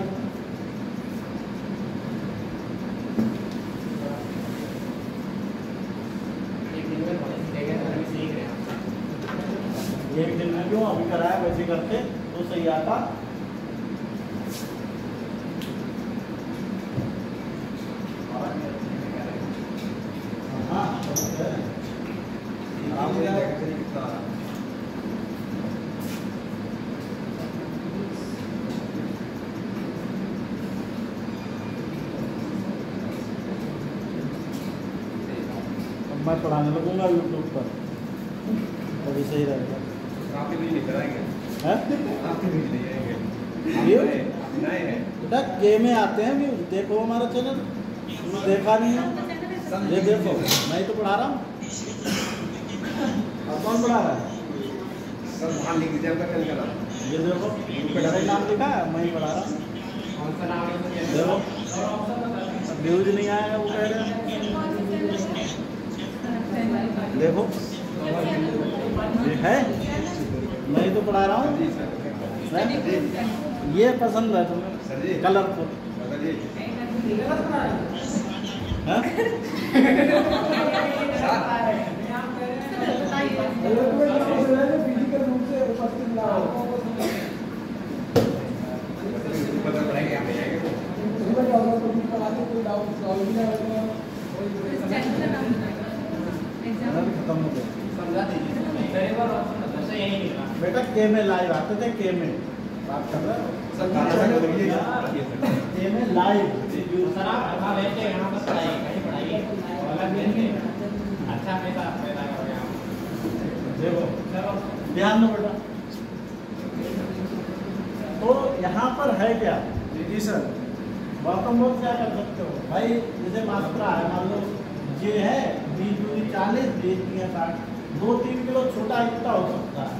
एक दिन में क्यों अभी कराया, वैसे करते तो सही आता। मैं पढ़ाने लगूंगा यूट्यूब पर, तभी सही रहेगा। आपके बीच नहीं कराएंगे, है आपके बीच नहीं आएंगे। व्यूज नए हैं। बेटा के में आते हैं व्यूज। देखो हमारा चैनल, तुमने देखा नहीं है? ये देखो, मैं ही तो पढ़ा रहा हूँ। और कौन पढ़ा रहा है? सर वहाँ लिख दीजिए आपका चैनल का नाम। ये देखो, मेरा ही नाम लिखा है, मैं ही पढ़ा रहा हूँ। कौन सा नाम है इसमें? देखो व्यूज नहीं आएगा, वो कह रहे हैं। देखो ये है, मैं ही तो पढ़ा रहा हूँ। जी सर। ये पसंद है सर तुम्हें, जी। कलरफुल। बताइए। हाँ? पता पड़ेगा यहाँ पे आएंगे तो। खत्म हो गया समझा दीजिए। पहले बार ऑप्शन था, सर यही मिला। बेटा। के में लाइव आते थे, के में बात कर रहे हो? सर खाना का करिए। ये सर। के में लाइव। सर आप पढ़ा लेते हैं, यहाँ पर पढ़ाइए, कहीं पढ़ाइए, अलग लेते हैं। अच्छा पैसा पैदा करोगे आप। देखो चलो ध्यान दो बेटा। तो यहाँ पर है क्या? जी सर। बॉटम लोग क्या कर सकते हो भाई? जैसे मात्रा है, मान लो ये है 20 दूनी 40, 20 दूनी 60, 2-3 किलो छोटा इतना हो सकता है,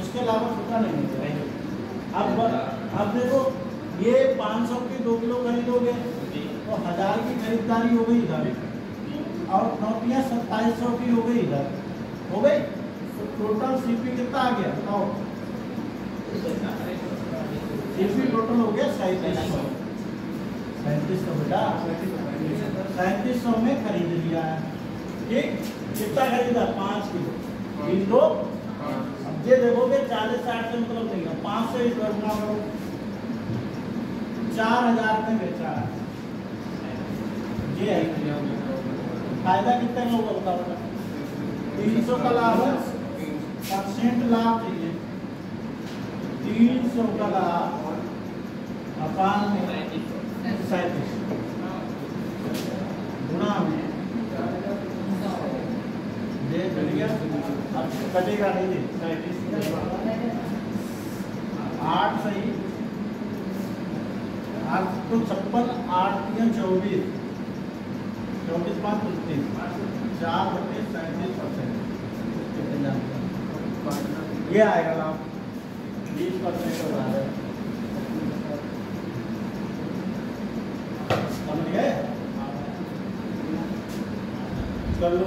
उसके अलावा छोटा नहीं होता। अब देखो, ये 500 की 2 किलो खरीदोगे तो 1000 की खरीदारी हो गई इधर, और नौटियाँ 2700 की हो गई इधर, हो गई। तो टोटल सीपी कितना आ गया बताओ? सीपी टोटल हो गया 3700। 3700 बेटा, 3700 में खरीद लिया है। ठीक, कितना खरीदा? 5 किलो। 3 दो। अब ये देखोगे 40-60 से मतलब नहीं है, 5 से ही करना हो, 4000 में बेचा है। ये है फायदा कितने में होगा बताओ बेटा? 300 का लाभ है, परसेंट लाभ चाहिए। 300 का लाभ अपान में 37 गुणा में दे बढ़िया। अब कटेगा नहीं, 8 सही, 8 तो 56, 8 या 24, 24 5 30, 4/37%। ये आएगा लाभ 20% हो रहा है। समझ गए? कर लो।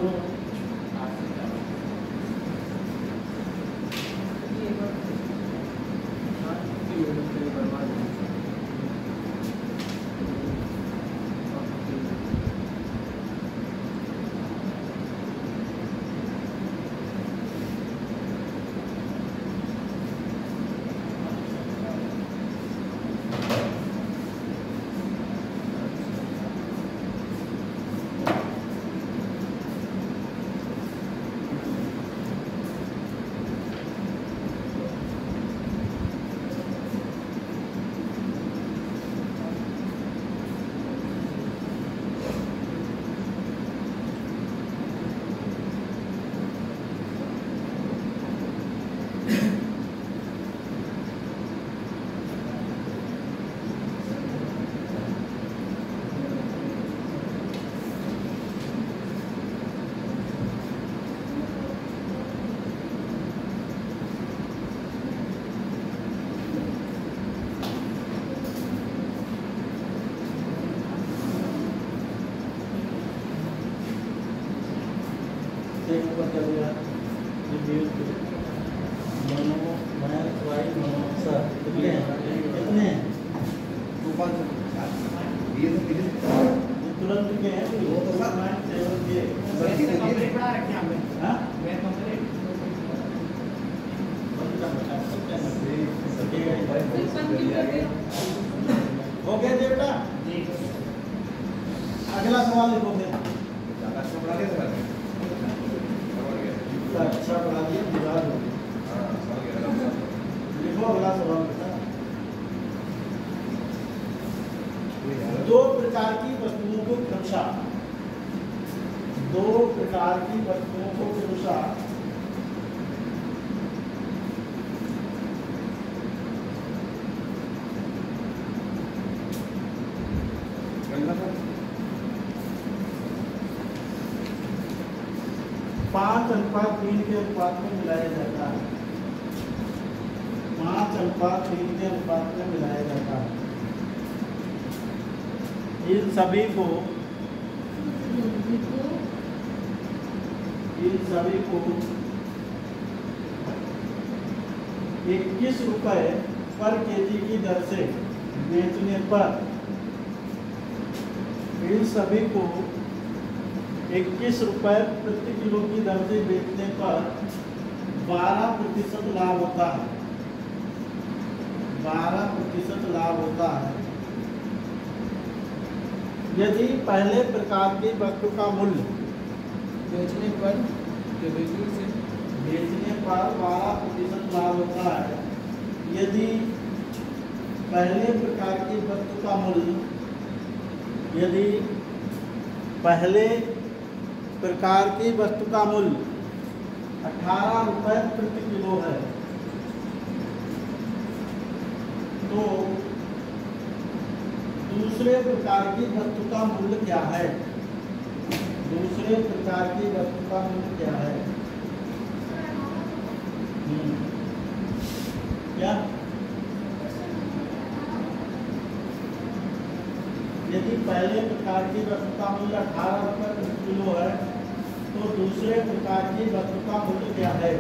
कितने हैं? तुरंत के हैं वो तो सब पढ़ा रखे हैं हाँ? मैं कंप्लीट हो गया जी बेटा। अगला सवाल लिखोगे। अच्छा पढ़ा दिया, दीवार हो गई। लिखो अगला सवाल बेटा। दो प्रकार की वस्तुओं को क्रमशः, दो प्रकार की वस्तुओं को क्रमशः 5:3 के अनुपात में मिलाया जाता है। 5:3 के अनुपात में मिलाया जाता है। इन सभी को 21 रुपए पर केजी की दर से बेचने पर, इन सभी को 21 रुपए प्रति किलो की दर से बेचने पर 12% लाभ होता है। 12% लाभ होता है यदि पहले प्रकार की वस्तु का मूल्य बेचने पर बेचने पर 12% लाभ होता है यदि पहले प्रकार की वस्तु का मूल्य, यदि पहले प्रकार की वस्तु का मूल्य 18 रुपए प्रति किलो है, तो दूसरे प्रकार की वस्तु का मूल्य क्या है? दूसरे प्रकार की वस्तु का मूल्य क्या है? क्या? यदि पहले प्रकार की वस्तु का मूल्य 18 रुपए प्रति किलो है, तो दूसरे प्रकार की वस्तु का मूल्य क्या है?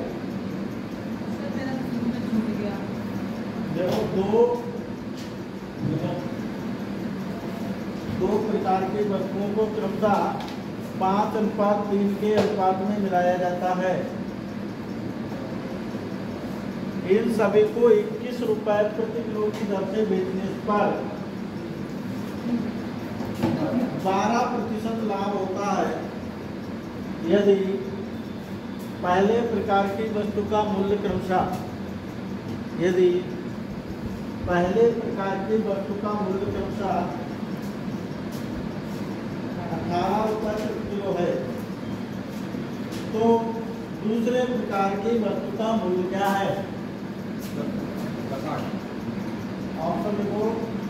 देखो दो प्रकार की वस्तुओं को क्रमशः 5:3 के अनुपात में मिलाया जाता है। इन सभी को 21 रुपए प्रति किलो की दर से बेचने पर 12% लाभ होता है यदि पहले प्रकार की वस्तु का मूल्य क्रमशः, यदि पहले प्रकार की वस्तु का मूल्य क्रमशः 18 रुपए प्रति किलो है, तो दूसरे प्रकार की वस्तु का मूल्य क्या है? ऑप्शन लिखो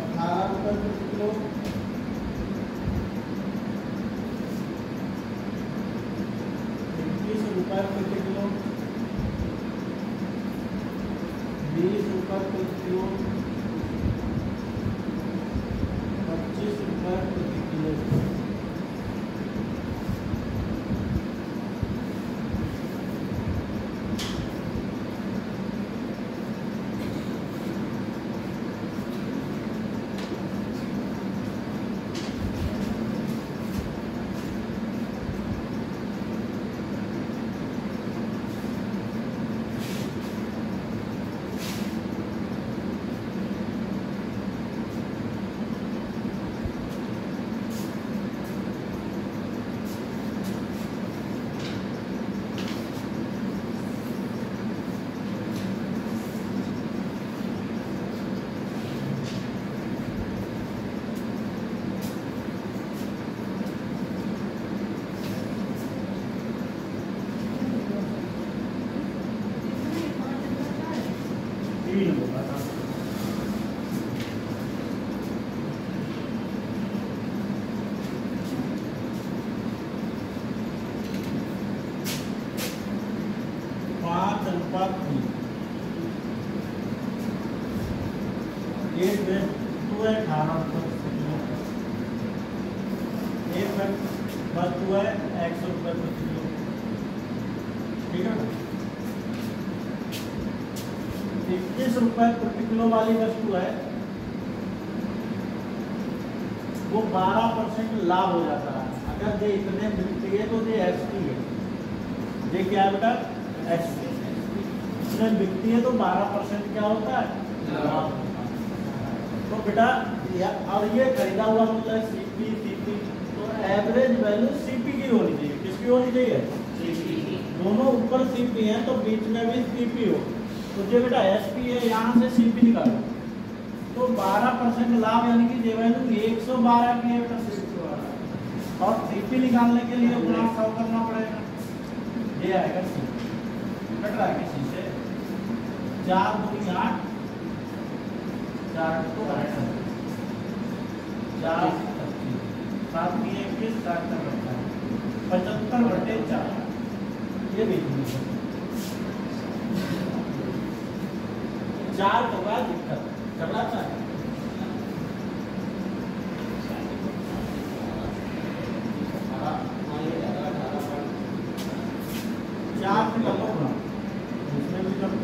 18 रुपए प्रति किलो, 21 रुपए प्रति किलो, 20 रुपए प्रति किलो, 25 रुपए प्रति किलो। वस्तु है 100 रुपए प्रति किलो, ठीक है ना। 21 रुपए प्रति किलो वाली वस्तु है, वो 12% लाभ हो जाता है। अगर ये इतने बिकती है तो ये एसपी है, ये क्या है बेटा? एसपी। इतने बिकती है तो 12% क्या होता है? लाभ। तो बेटा और ये खरीदा हुआ मतलब सीपी, तो एवरेज वैल्यू सीपी की होनी चाहिए। किसकी होनी चाहिए? सीपी। दोनों ऊपर सीपी हैं तो बीच में भी सीपी हो, तो ये बेटा एसपी है, यहाँ से सीपी निकालो तो 12% लाभ, यानी कि ये वैल्यू 112 की है बेटा। और सीपी निकालने के लिए गुणा 100 करना पड़ेगा, ये आएगा सीपी। कट रहा है किसी से 4 दूनी 8, 4 तो 4 7 21 7 75/4 ये भी चार के बाद दिक्कत करना चाहिए। चार में कर लो ना, इसमें भी कर लो,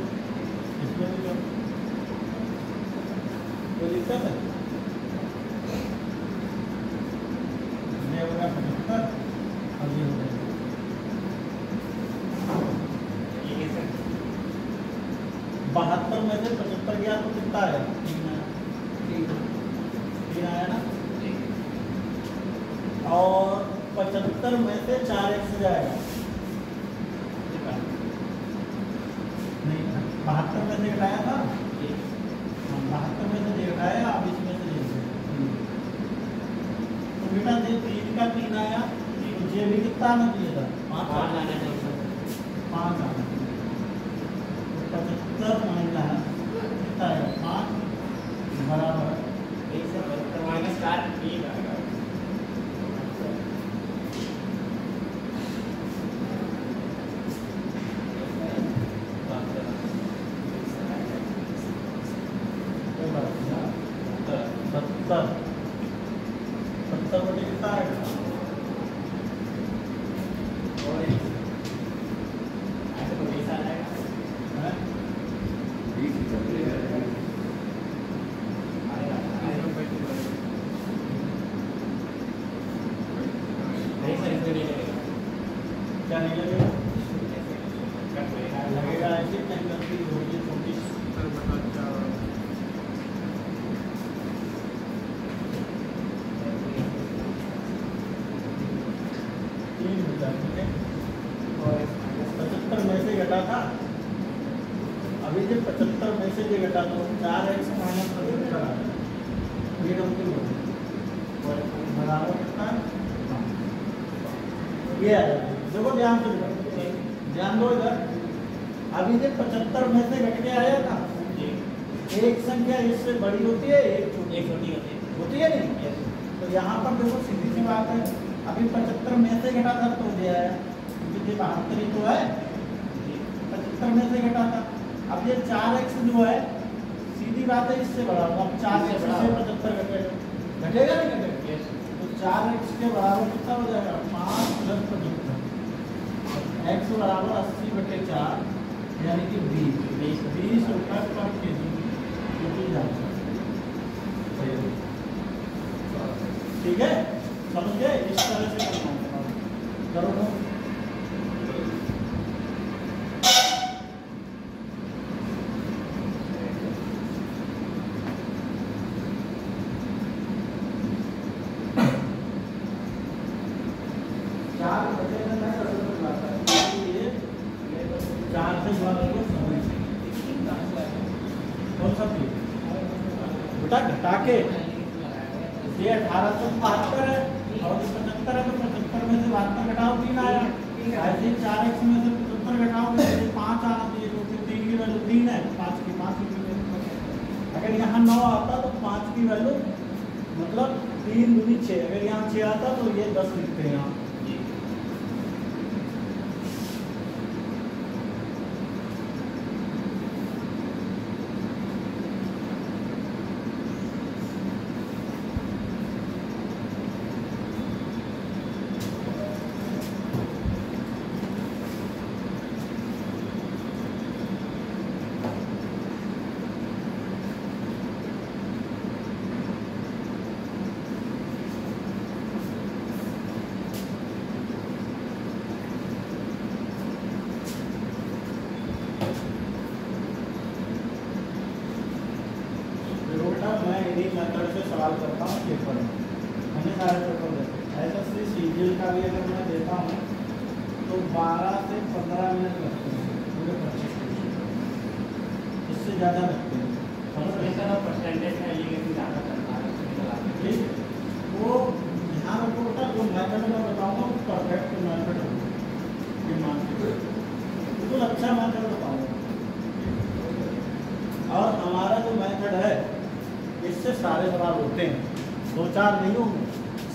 इसमें भी कर लो, कोई दिक्कत है? ये हो गया 75 और ये हो गया 72 में से 75 गया तो कितना आया? 3 आया ना। और 75 में से 4x जाएगा नहीं, 72 में से घटाया था, 72 में से घटाया, अब इसमें से तो बेटा ये 3 का 3 आया, ये भी कितना आना चाहिए था? 5 आना चाहिए। 5 आना चाहिए। 75 माइनस कितना है? 5 बराबर सत्तर बटे कितना है? क्या नहीं लगेगा? लगेगा ऐसे नहीं करती होगी छोटी 3 बचा, ठीक है। और 75 में से घटा था, अभी जब 75 में से ये घटा तो 4x माइनस 75 ये नंबर और बराबर कितना है? ये आ जाता है। देखो ध्यान से ध्यान दो इधर, अभी जब 75 में से घट के आया था, एक संख्या इससे बड़ी होती है, एक छोटी होती है नहीं। तो यहाँ पर देखो सीधी सी बात है, अभी 75 में से घटा था तो दिया है, क्योंकि 72 ही तो है, 75 में से घटा था। अब ये 4x जो है सीधी बात है, इससे बड़ा होगा। अब 4x से 75 घटेगा नहीं घटेगा? तो 4x के बराबर कितना हो जाएगा? 5 + 75, x बराबर 80/4 यानी कि 20 रुपये पर केजी ठीक है, समझ गए? इस तरह से करो ना। बेटा घटा के ये 1872 है और 75 है, तो 75 में से 72 घटाओ 3 आया। ऐसे 4x में से 75 घटाओ 5 आना चाहिए, क्योंकि 3 की वैल्यू 3 है, 5 की अगर यहाँ 9 आता तो 5 की वैल्यू मतलब 3 दूनी 6, अगर यहाँ 6 आता तो ये 10 लिखते हैं यहाँ। मेथड से सवाल करता हूँ पेपर में, मैंने सारे पेपर देते हैं। एसएससी सीजीएल का भी अगर मैं देता हूँ तो 12 से 15 मिनट लगते हैं पूरे 25 क्वेश्चन, इससे ज़्यादा लगते हैं। परसेंटेज है ये ज़्यादा करता है, ठीक। वो यहाँ रखो बेटा, जो मेथड मैं बताऊँगा वो परफेक्ट मेथड होगा, बिल्कुल अच्छा मेथड बताऊँगा। और हमारा जो मेथड है इससे सारे सवाल होते हैं, 2-4 नहीं होंगे,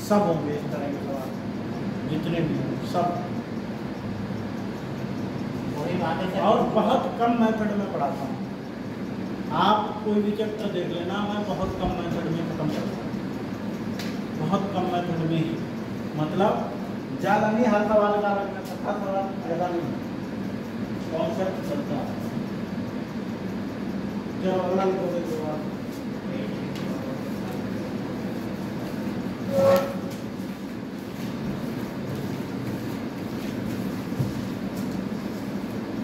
सब होंगे इस तरह के सवाल, जितने भी होंगे सब। और बहुत कम मेथड में पढ़ाता हूँ। आप कोई भी चैप्टर देख लेना, मैं बहुत कम मेथड में खत्म करता हूँ, बहुत कम मेथड में ही, मतलब ज़्यादा नहीं, हर सवाल का रखना, हर सवाल ज़्यादा नहीं, कॉन्सेप्ट चलता है। चलो अगला लिखो, देखो आप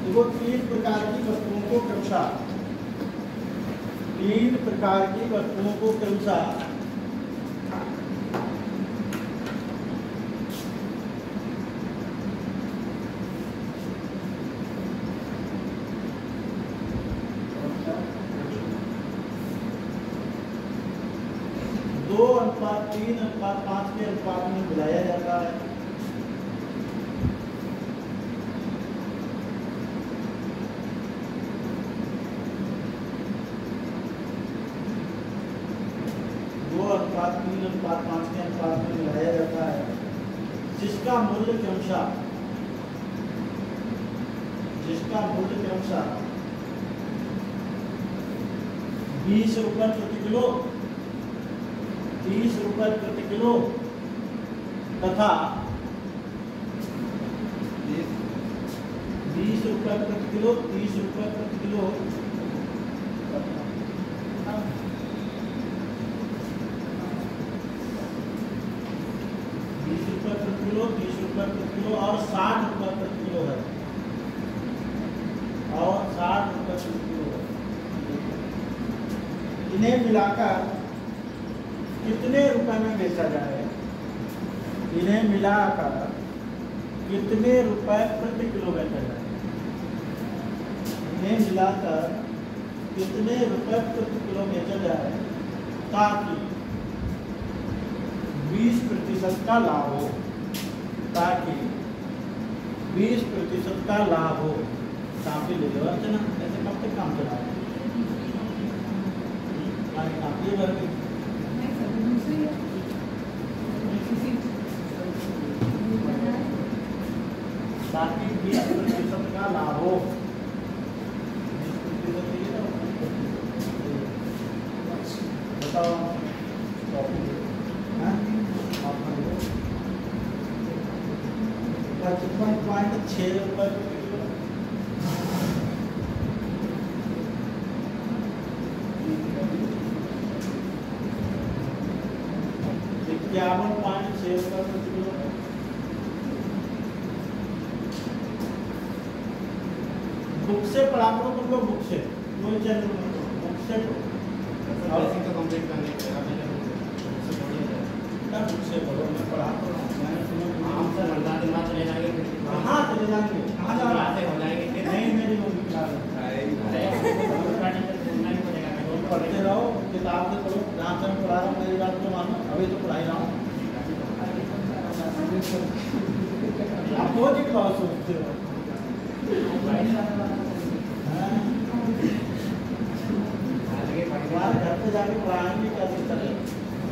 देखो, 3 प्रकार की वस्तुओं को क्रमशः, 3 प्रकार की वस्तुओं को क्रमशः दो अनुपात 3 अनुपात 5 के अनुपात में मिलाया जाता है। अनुपात 3 अनुपात 5 के अनुपात में मिलाया जाता है, जिसका मूल्य क्रमशः 20 रुपये प्रति किलो, 30 रुपये प्रति किलो तथा 20 रुपये प्रति किलो, 30 रुपये प्रति किलो 20 रुपये प्रति किलो, 30 रुपये प्रति किलो और 60 रुपये प्रति किलो है, और 60 रुपये प्रति किलो है। इन्हें मिलाकर कितने रुपए में बेचा जाए? इन्हें मिलाकर कितने रुपए प्रति किलो बेचा जाए? इन्हें मिलाकर कितने रुपए प्रति किलो बेचा जाए ताकि 20% का लाभ हो, ताकि 20% का लाभ हो। काफी ले लो अर्चना, ऐसे कब तक काम चलाओ? काफी भर के ताकि 20% का लाभ हो। बताओ 55.6 रुपये प्रति किलो, 51.6 रुपये प्रति किलो। बुक से पढ़ा करो तुम लोग, बुक से, कोई चैनल बुक से पढ़ो, तो कंप्लीट करने के बाद बुक से पढ़ो। मैं पढ़ा तो मैंने सुना हम सर मंडा दिन बाद चले जाएंगे, कहाँ चले जाएंगे, कहाँ जा रहा आते हो जाएंगे। नहीं, मेरी मम्मी खिला रही पढ़ते रहो, किताब से पढ़ो, जहाँ से मैं पढ़ा रहा हूँ मेरी बात तो मानो, अभी तो पढ़ाई रहा हूँ। आप रोज ही क्लास सोचते हो, हमारे घर पे जाके पढ़ाएंगे क्या दिक्कत है?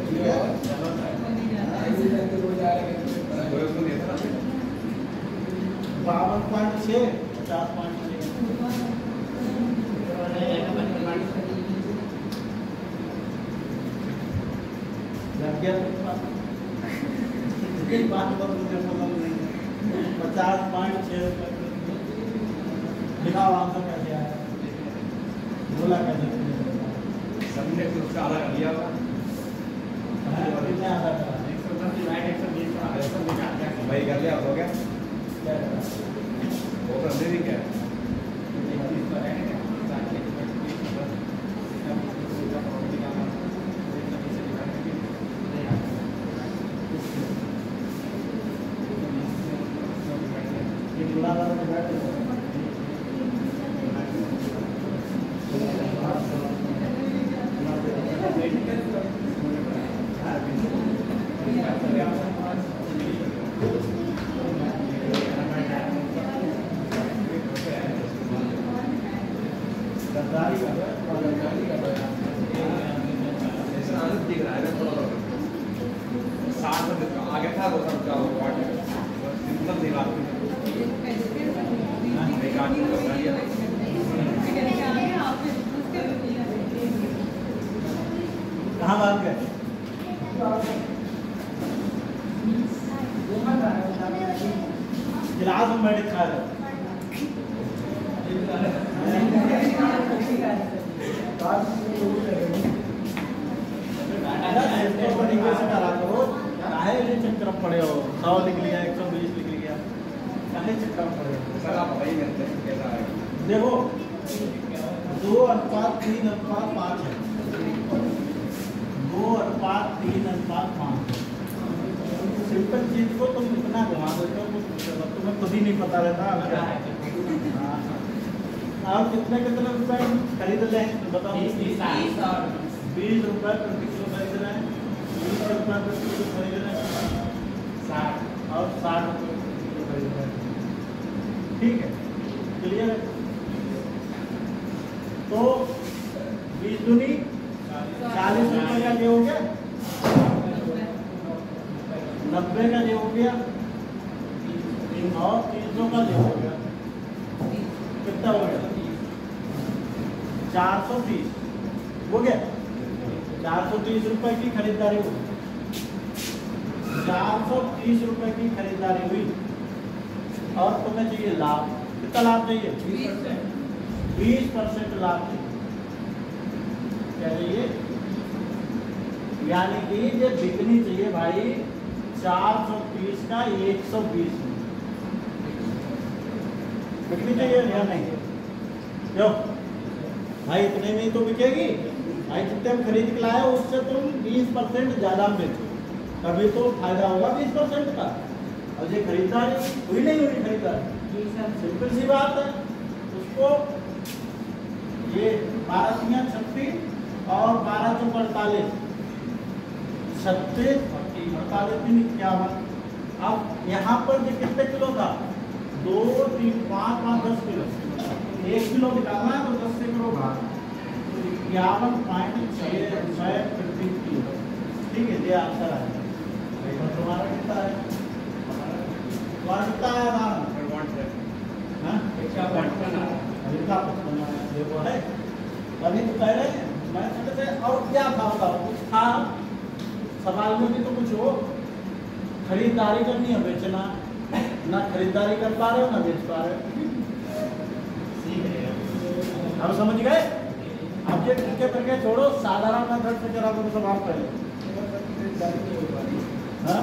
ठीक है, 52.6, 50.6 लग गया बात तो मुझे पसंद नहीं है। 50.6 रुपये दिखाओ आंसर कैसे आया, बोला कैसे सबने कुछ अलग लिया होगा। कितने आधा करा भाई कर लिया, हो गया क्या करा? वो कर दे भी क्या ये बुला वाला तो बैठ गया। गद्दारी कर रहा है, गद्दारी कर रहा है। ऐसा आनंद दिख रहा है ना थोड़ा थोड़ा। साथ में आगे था वो सब क्या वो पार्ट है, बस सिंपल सी बात है। गिलास में बैठ खा रहे तरीके से करा करो, काहे ये चक्कर में पड़े हो? 100 लिख लिया, 120 लिख लिया, काहे चक्कर में पड़े हो? सर आप वही करते हैं कैसा है? देखो 2:3:5 है, 2:3:5। सिंपल चीज को तुम इतना घुमा देते हो, तुम्हें खुद ही नहीं पता रहता। आप कितने कितने रुपए खरीद रहे हैं बताओ? 20 रुपए प्रति किलो खरीद रहे हैं, 20 रुपए प्रति किलो खरीद रहे हैं, 60 और 60 रुपए प्रति किलो खरीद रहे हैं। ठीक है, क्लियर है? तो 20 दूनी 40 रुपए का ये हो गया, 90 का ये हो गया, और 300 का ये हो गया। कितना हो गया? 430 हो गया। 430 रुपए की खरीदारी हुई, 430 रुपए की खरीदारी हुई, और तुम्हें चाहिए लाभ। कितना लाभ चाहिए? 20% लाभ चाहिए। क्या चाहिए? यानी कि ये बिकनी चाहिए भाई 430 का 120 बिकनी चाहिए या नहीं? क्यों भाई? इतने में ही तो बिकेगी भाई। जितने हम खरीद के लाए उससे तुम 20% ज्यादा बेचो, तभी तो फायदा होगा 20% का। और ये खरीदारी हुई नहीं हुई, खरीदारी सिंपल सी बात है। उसको ये 12×36 और 12×48, 36, 48, 51। अब यहाँ पर ये कितने किलो था? 2, 3, 5, 10 किलो। 1 किलो निकालना है तो 10 से करो भाग, 51.6 रुपए प्रति किलो। ठीक है, ये आंसर है। तुम्हारा कितना है? तुम्हारा कितना है दाम? देखो है अभी तो कह रहे हैं मैं सोचते और क्या था बताओ? कुछ था सवाल में भी तो कुछ हो। खरीदारी करनी है, बेचना ना खरीदारी कर पा रहे हो ना बेच पा रहे हो। अब समझ गए? अब ये टूटे करके छोड़ो, साधारण मेथड से जरा तो सवाल पहले। हाँ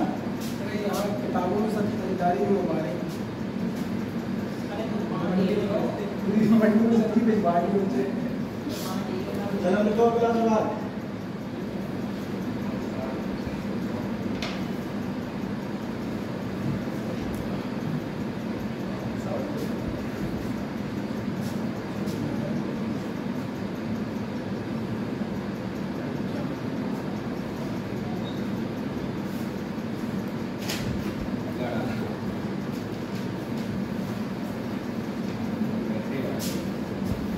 यहाँ किताबों में सब खरीदारी नहीं हो पा रही, मंडी में सब्जी भिजवा रही उनसे। चलो लिखो अगला सवाल।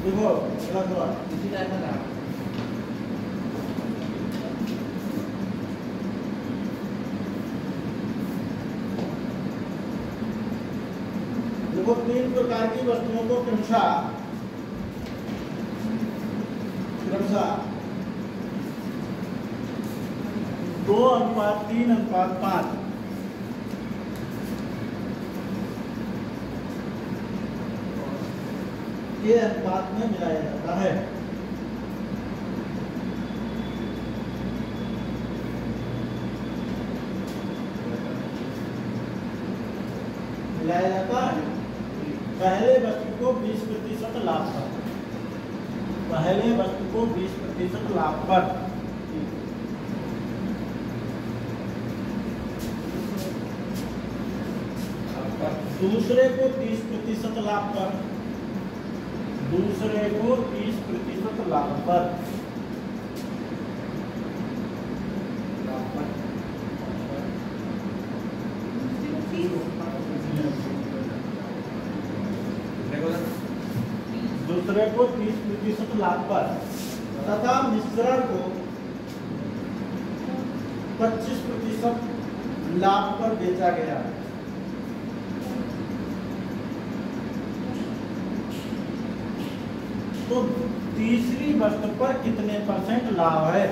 देखो अगला सवाल। इसी टाइप का था। देखो 3 प्रकार की वस्तुओं को क्रमशः 2:3:5 के अनुपात में मिलाया जाता है। मिलाया जाता है पहले वस्तु को 20% लाभ पर, पहले वस्तु को 20% लाभ पर, दूसरे को 30% लाभ पर, दूसरे को 30% लाभ पर, दूसरे को 30% लाभ पर तथा मिश्रण को 25% लाभ पर बेचा गया। तो तीसरी वस्तु पर कितने % लाभ है?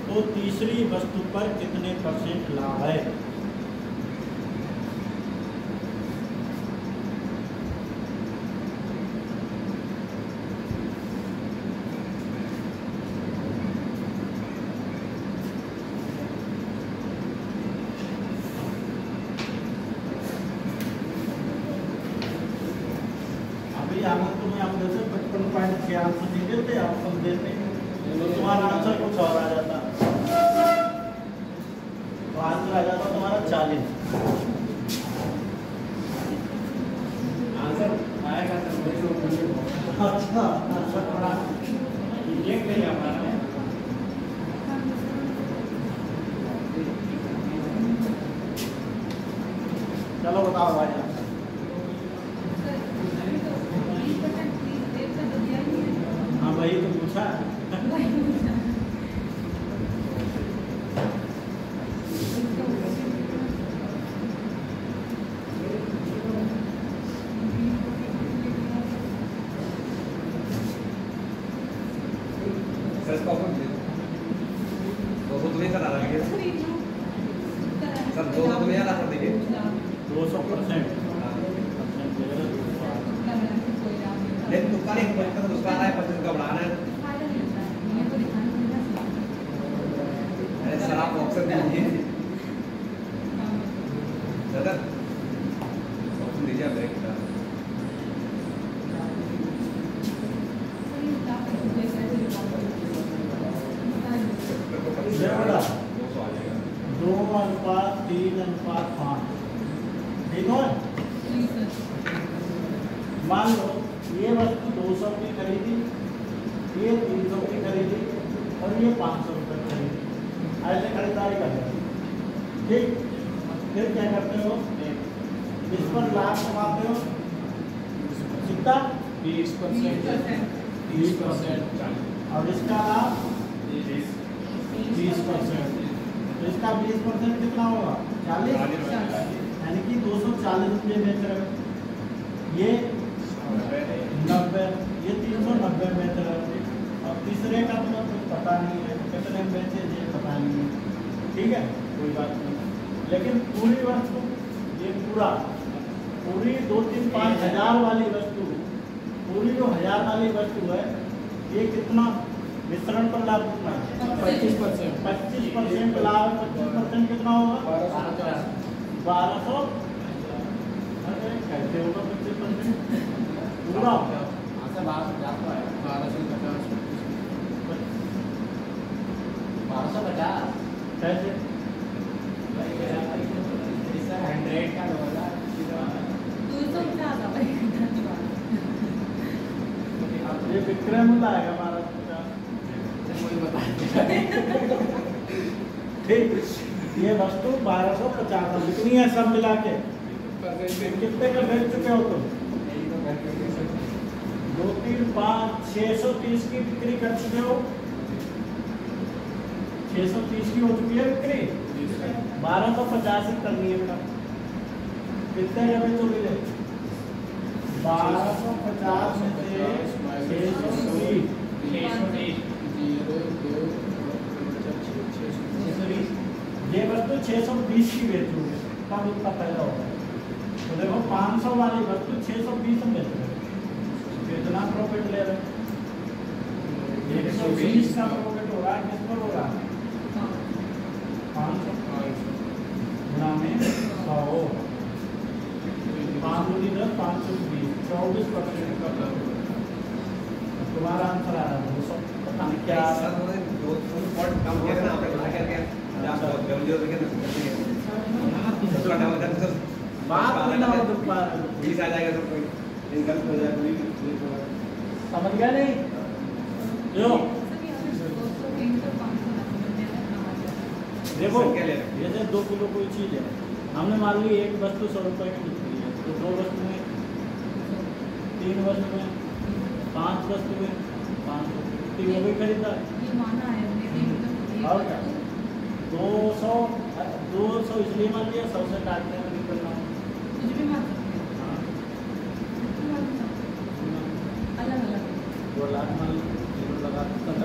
तो तीसरी वस्तु पर कितने % लाभ है? 6 आंसर नहीं देते, आप सब देते हैं, तो तुम्हारा आंसर कुछ और आ जाता, तो आंसर आ जाता तुम्हारा 40। आंसर आएगा सर वही लोग मुझे अच्छा आंसर पढ़ा एक नहीं आ पा रहा है। चलो बताओ भाई आप। हाँ वही तो पूछा। सर इसका ऑफर दे दो। 200 तुम्हें सर आ रहा है सर 200 तुम्हें याद आ सकती है 200%। लेकिन तुक्का नहीं पचहत्तर तो तुक्का आ रहा है 25 का बढ़ाना है। अरे सर आप ऑप्शन दीजिए सर ऑप्शन दीजिए आप एक ये बड़ा 2:3:5 ठीक है। मान लो ये वस्तु 200 की खरीदी, ये 300 की खरीदी और ये 500 रुपये की खरीदी, ऐसे खरीदारी कर रहे हो ठीक। फिर क्या करते हो, इस पर लाभ कमाते हो कितना 20%। और इसका लाभ 20%। तो इसका 20% कितना होगा 40, यानी कि 240 रुपये बेच रहे हो, ये 90, ये 390 बेच रहे हो। और तीसरे का तो कुछ पता नहीं है कितने में बेचे, ये पता नहीं है, ठीक है कोई बात नहीं। लेकिन पूरी वस्तु ये पूरी 2-3-5 हज़ार वाली वस्तु, पूरी जो 1000 वाली वस्तु है, ये कितना वितरण पर लाभ कितना है 25%। 25% लाभ, 25% कितना होगा 1200। अरे कैसे होगा 25% पूरा 1250 कैसे? ये विक्रय मूल्य आएगा 1250। ठीक, ये वस्तु 1250 कितनी है सब मिला के, कितने का बेच चुके हो तुम 2, 3, 5, 630 की बिक्री कर चुके हो, 630 की हो चुकी है बिक्री, 1250 ही करनी है बेटा। कितने का बेचोगे 1250 में से 630, ये वस्तु 620 की बेचोगे तब इतना पैदा होगा। तो देखो 500 वाली वस्तु 620 में बेच रहे हो, कितना प्रॉफिट ले रहे हो, 120 का प्रॉफिट हो रहा है, किस पर हो रहा है 500 गुणा में 100, 520, 24% का तुम्हारा आंसर आ रहा है 200। पता नहीं क्या सर उन्होंने 2 पॉइंट कम किया ना आपने बढ़ा करके आप डबल जीरो करके उसका डबल करके सर बात नहीं ना हो तो 20 आ जाएगा सर कोई इनकम हो जाएगा समझ गया नहीं जो देखो क्या ले रहे हैं? जैसे 2 किलो कोई चीज़ है, हमने मान ली एक वस्तु 100 रुपये की बिकती है, तो 2 वस्तु में, 3 वस्तु में, 5 वस्तु में 500 तो वो भी खरीदा और क्या 200 इसलिए मान लिया 100 से काटने में निकलना। हाँ 2 लाख मान लो लगा तक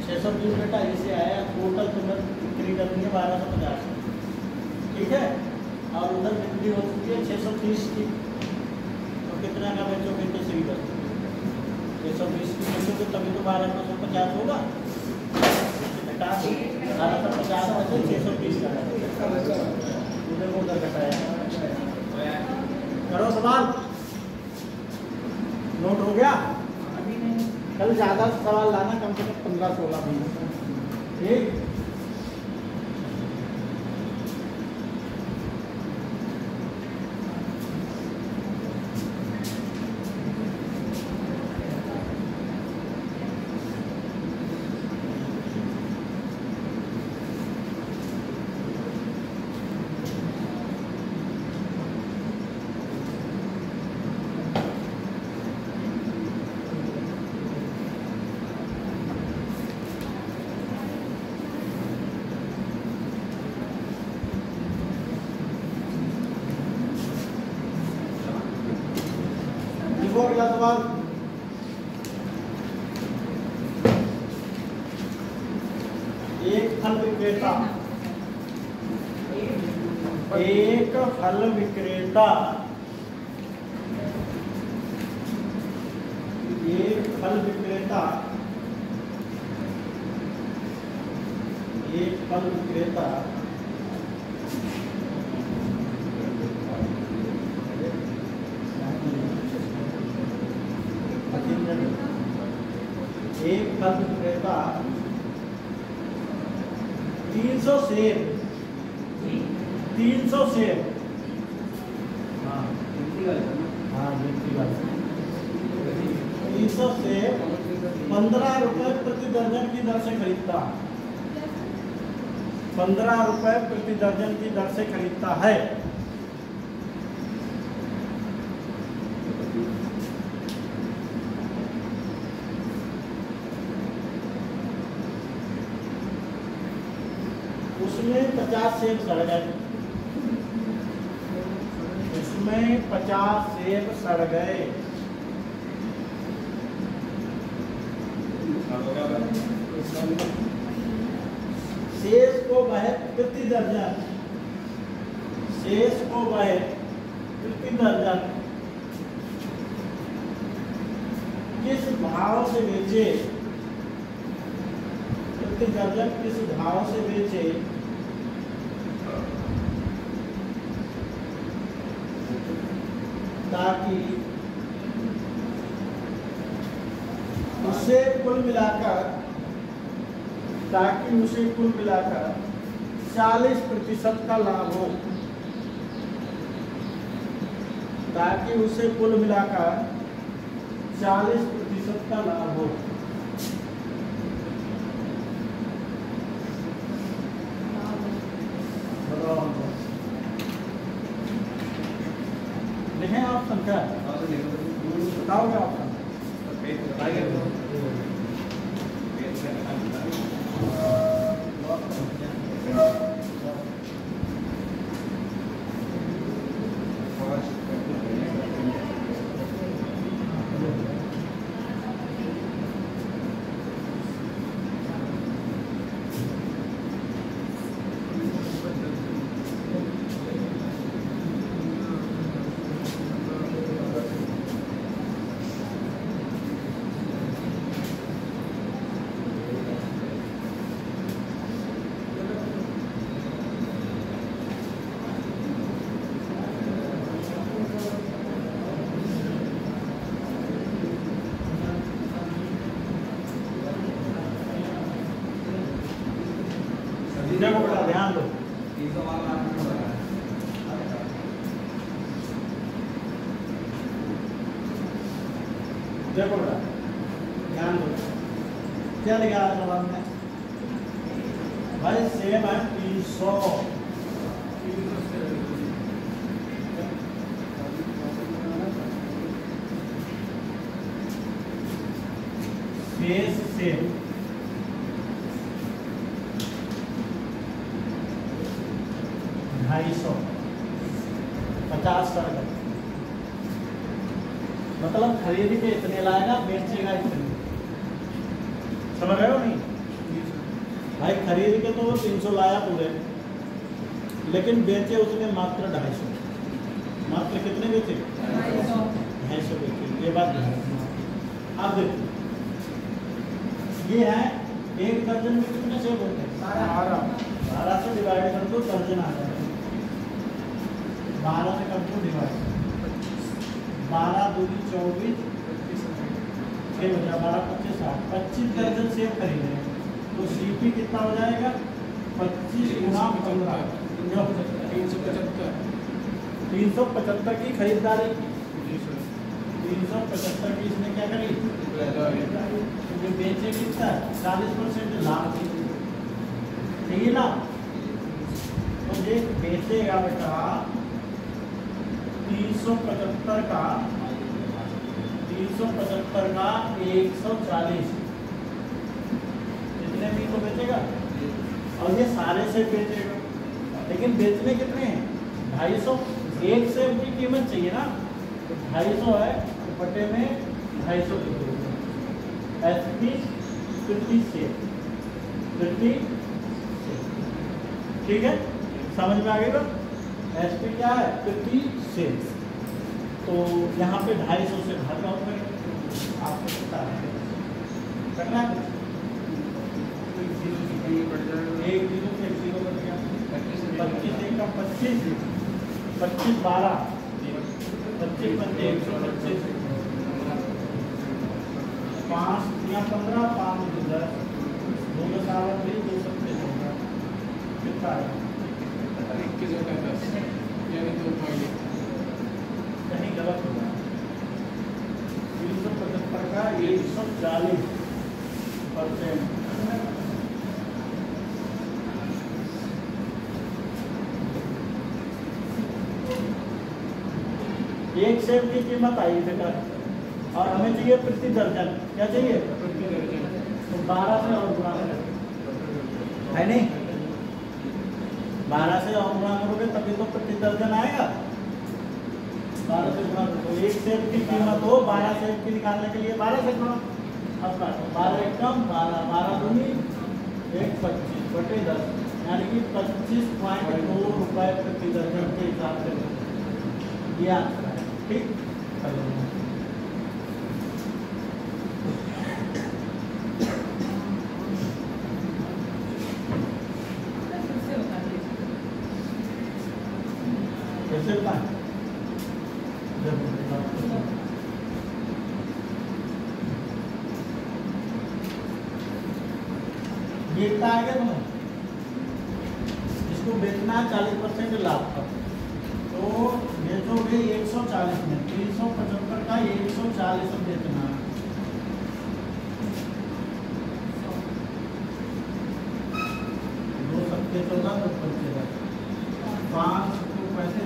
620 बेटा ऐसे आया, टोटल तुम्हें बिक्री करनी है 1250, ठीक है। और उधर बिक्री हो चुकी है 630 की, तो कितना का बेचोगे तो सही बस 620 की बेचोगे तभी तो 1250 होगा। घटा 1850 में से 630 का उधर को उधर घटाया। करो सवाल, नोट हो गया। कल ज़्यादा सवाल लाना, कम से कम 15-16 भी। ठीक, अगला सवाल, एक फल विक्रेता एक फल विक्रेता एक फल विक्रेता एक फल विक्रेता एक फल विक्रेता 300 सेब 300 सेब हाँ 300 सेब 15 रुपए प्रति दर्जन की दर से खरीदता 15 रुपए प्रति दर्जन की दर से खरीदता है। उसमें 50 सेब सड़ गए, उसमें 50 सेब सड़ गए। शेष को वह प्रति दर्जन किस भाव से बेचे, प्रति दर्जन किस भाव से बेचे ताकि उसे कुल मिलाकर 40% का लाभ हो, ताकि उसे कुल मिलाकर 40% का लाभ हो। लिखें ऑप्शन क्या बताओगे ऑप्शन? देखो बेटा ध्यान दो, देखो बेटा ध्यान दो, क्या लिखा है जवाब में? भाई सेब है 300, शेष सेब 250, 50 सड़ गए, मतलब खरीद के इतने लाएगा, बेचेगा इतने। समझ रहे हो नहीं भाई? खरीद के तो वो 300 लाया पूरे, लेकिन बेचे उसने मात्र 250। मात्र कितने बेचे? 250 बेचे। ये बात है। अब देखो, ये है एक दर्जन में कितने सेब होते हैं? 12 से डिवाइड कर दो, दर्जन आ जाएगा। 12 से कर दो डिवाइड, 12 दूनी 24, 6 हो जाएगा, 12 25 60, 25 दर्जन सेब खरीदे हैं, तो सीपी कितना हो जाएगा? 25 गुना 15, 375 की खरीदारी, 375 की इसने क्या करी? जो बेचे कितना? 40% लाभ, ठीक ना? तो ये बेचेगा बेटा 375 का 140, कितने भी तो बेचेगा? और ये सारे सेब बेचेगा, लेकिन बेचने कितने हैं? 250। एक सेब की कीमत चाहिए ना, तो 250 है बटे में 250 की कीमत, 50 सेब, 50 ठीक है, समझ में आ गई बात? एसपी क्या है? 50 सेब। तो यहाँ पे 250 से भाग आउट करेंगे, आपको पता है करना है। एक जीरो से 1 जीरो बन गया, 25 एक का 25, 25 12, 25 पंजे 125, 5 या 15, 5 10, 2 साल 2 सप्ते होगा, कितना है? 21 यानी 2 पॉइंट कहीं गलत होगा। 375 का 140%। एक सेब की कीमत आई बेटा, और हमें चाहिए प्रति दर्जन, क्या चाहिए? तो 12 से और गुणा करें, है नहीं? 12 से और गुणा करोगे तभी तो प्रति दर्जन आएगा। 12 से गुणा करो, एक सेब की कीमत हो 12 सेब की निकालने के लिए 12 से गुणा, अब काटो 12 एक कम 12, 12 दूनी 125 बटे 10, यानी कि 25.2 रुपए प्रति दर्जन के हिसाब से ये आता है, ठीक? कैसे बताएं? ये इतना आ गया तुम्हें, इसको बेचना है 40% लाभ पर, तो बेचोगे 140 में, 375 का 140 बेचना है। दो सत्ते 14, 2 पंचे 5 पैसे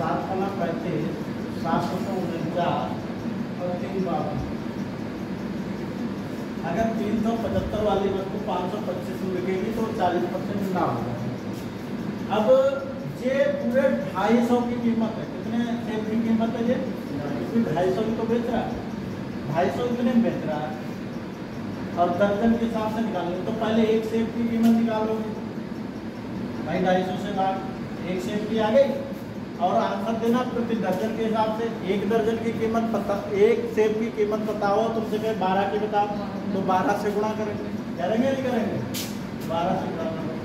7 पना 35, 749 और 3 52। अगर 375 वाली वस्तु 525 में बिकेगी तो 40% ना होगा। अब ये पूरे 250 की कीमत है, कितने सेब की कीमत है ये? 250 की तो बेच रहा है, 250 इतने में बेच रहा है, और दर्जन के हिसाब से निकालोगे तो पहले एक सेब की कीमत निकालोगे भाई, 250 से भाग एक सेब की आ गई, और आंसर देना प्रति दर्जन के हिसाब से। एक दर्जन की कीमत पता, एक सेब की कीमत बताओ, तुमसे कहे 12 की बताओ, तो 12 से गुणा करेंगे, करेंगे नहीं करेंगे? 12 से गुणा करेंगे,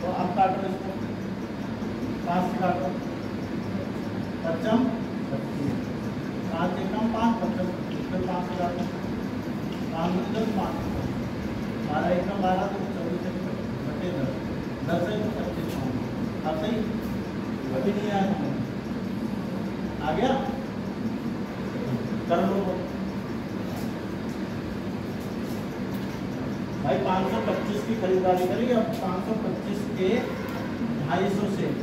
तो अब काटो इसको, 5 से काटो, 55, 5 से कम 5, 55, फिर 5 से काटो, 5 में 10, 5, 12 एक कम 12, तो 24 बटे 10, 10 से 25 पाँच, अब सही? अभी नहीं आया, आ गया? कर लो भाई। 525 की खरीदारी करी, अब 525 के 250 सेब,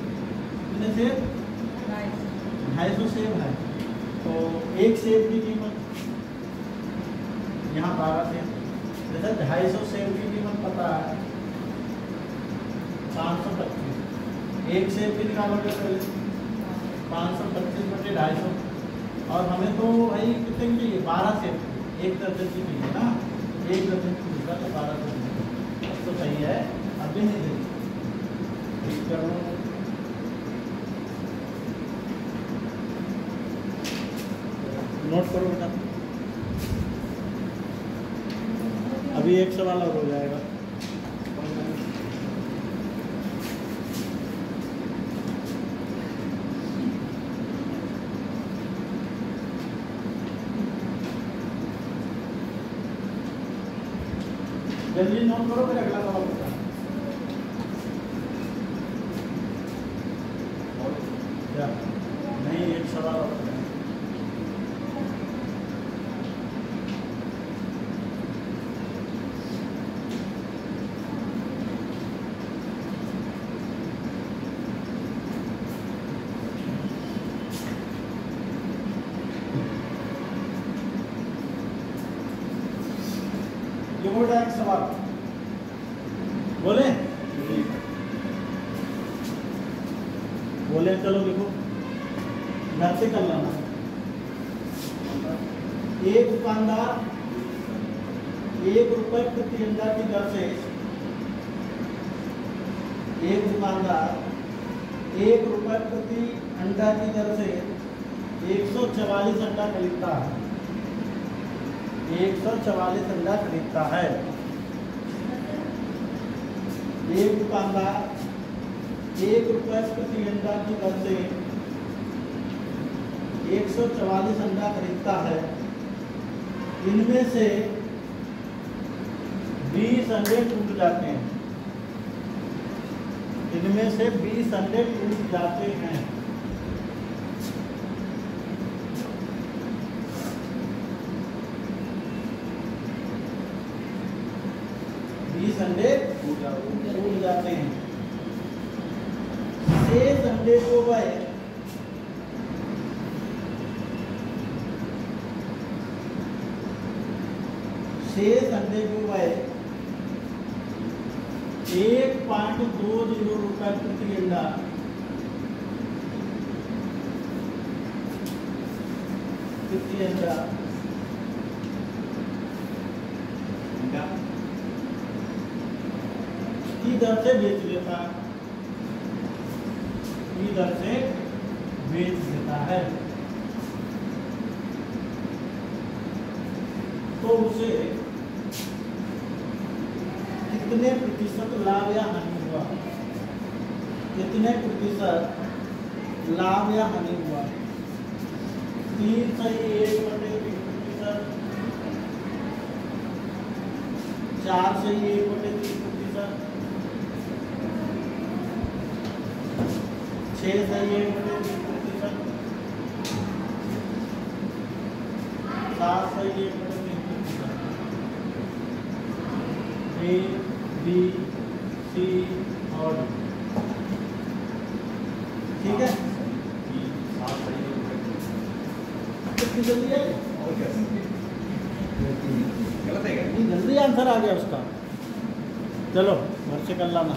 कितने सेब? 250 सेब है, तो एक सेब की कीमत यहाँ 12 सेब, जैसे 250 सेब की कीमत पता है 525, एक सेब भी निकालोगे पहले 525 बटे 250, और हमें तो भाई कितने की चाहिए? 12 सेब, एक दर्जन की चाहिए ना, एक दर्जन की दूसरा तो 12 सेब, अब तो सही है, अभी नहीं देंगे, ठीक कर लो। नोट करो बेटा। अभी एक सवाल और हो जाएगा। जल्दी नोट करो, फिर अगला सवाल होता है। क्या नहीं, एक सवाल और है। एक सवाल बोले बोले, चलो देखो घर से कर लेना। एक दुकानदार 1 रुपए प्रति अंडा की दर से, एक दुकानदार 1 रुपए प्रति अंडा की दर से 144 अंडा खरीदता है। 144 अंडा खरीदता है। एक दुकानदार 1 रुपए प्रति अंडा की दर से 144 अंडा खरीदता है। इनमें से 20 अंडे टूट जाते हैं। इनमें से 20 अंडे टूट जाते हैं। अंडे टूट जाते हैं। शेष अंडे को वह ₹1.20 प्रति अंडा की दर से बेच लेता है। की दर से बेच देता है तो उसे कितने प्रतिशत लाभ या हानि हुआ? कितने प्रतिशत लाभ या हानि हुआ? 3 सही 1/3%, 4 सही 1/3%, 6 सही 1/3%, 7 सही 1/3%। A, B, C और ठीक है। कितनी जल्दी है? गलत है क्या? जल्दी आंसर आ गया उसका। चलो घर से कर लाना।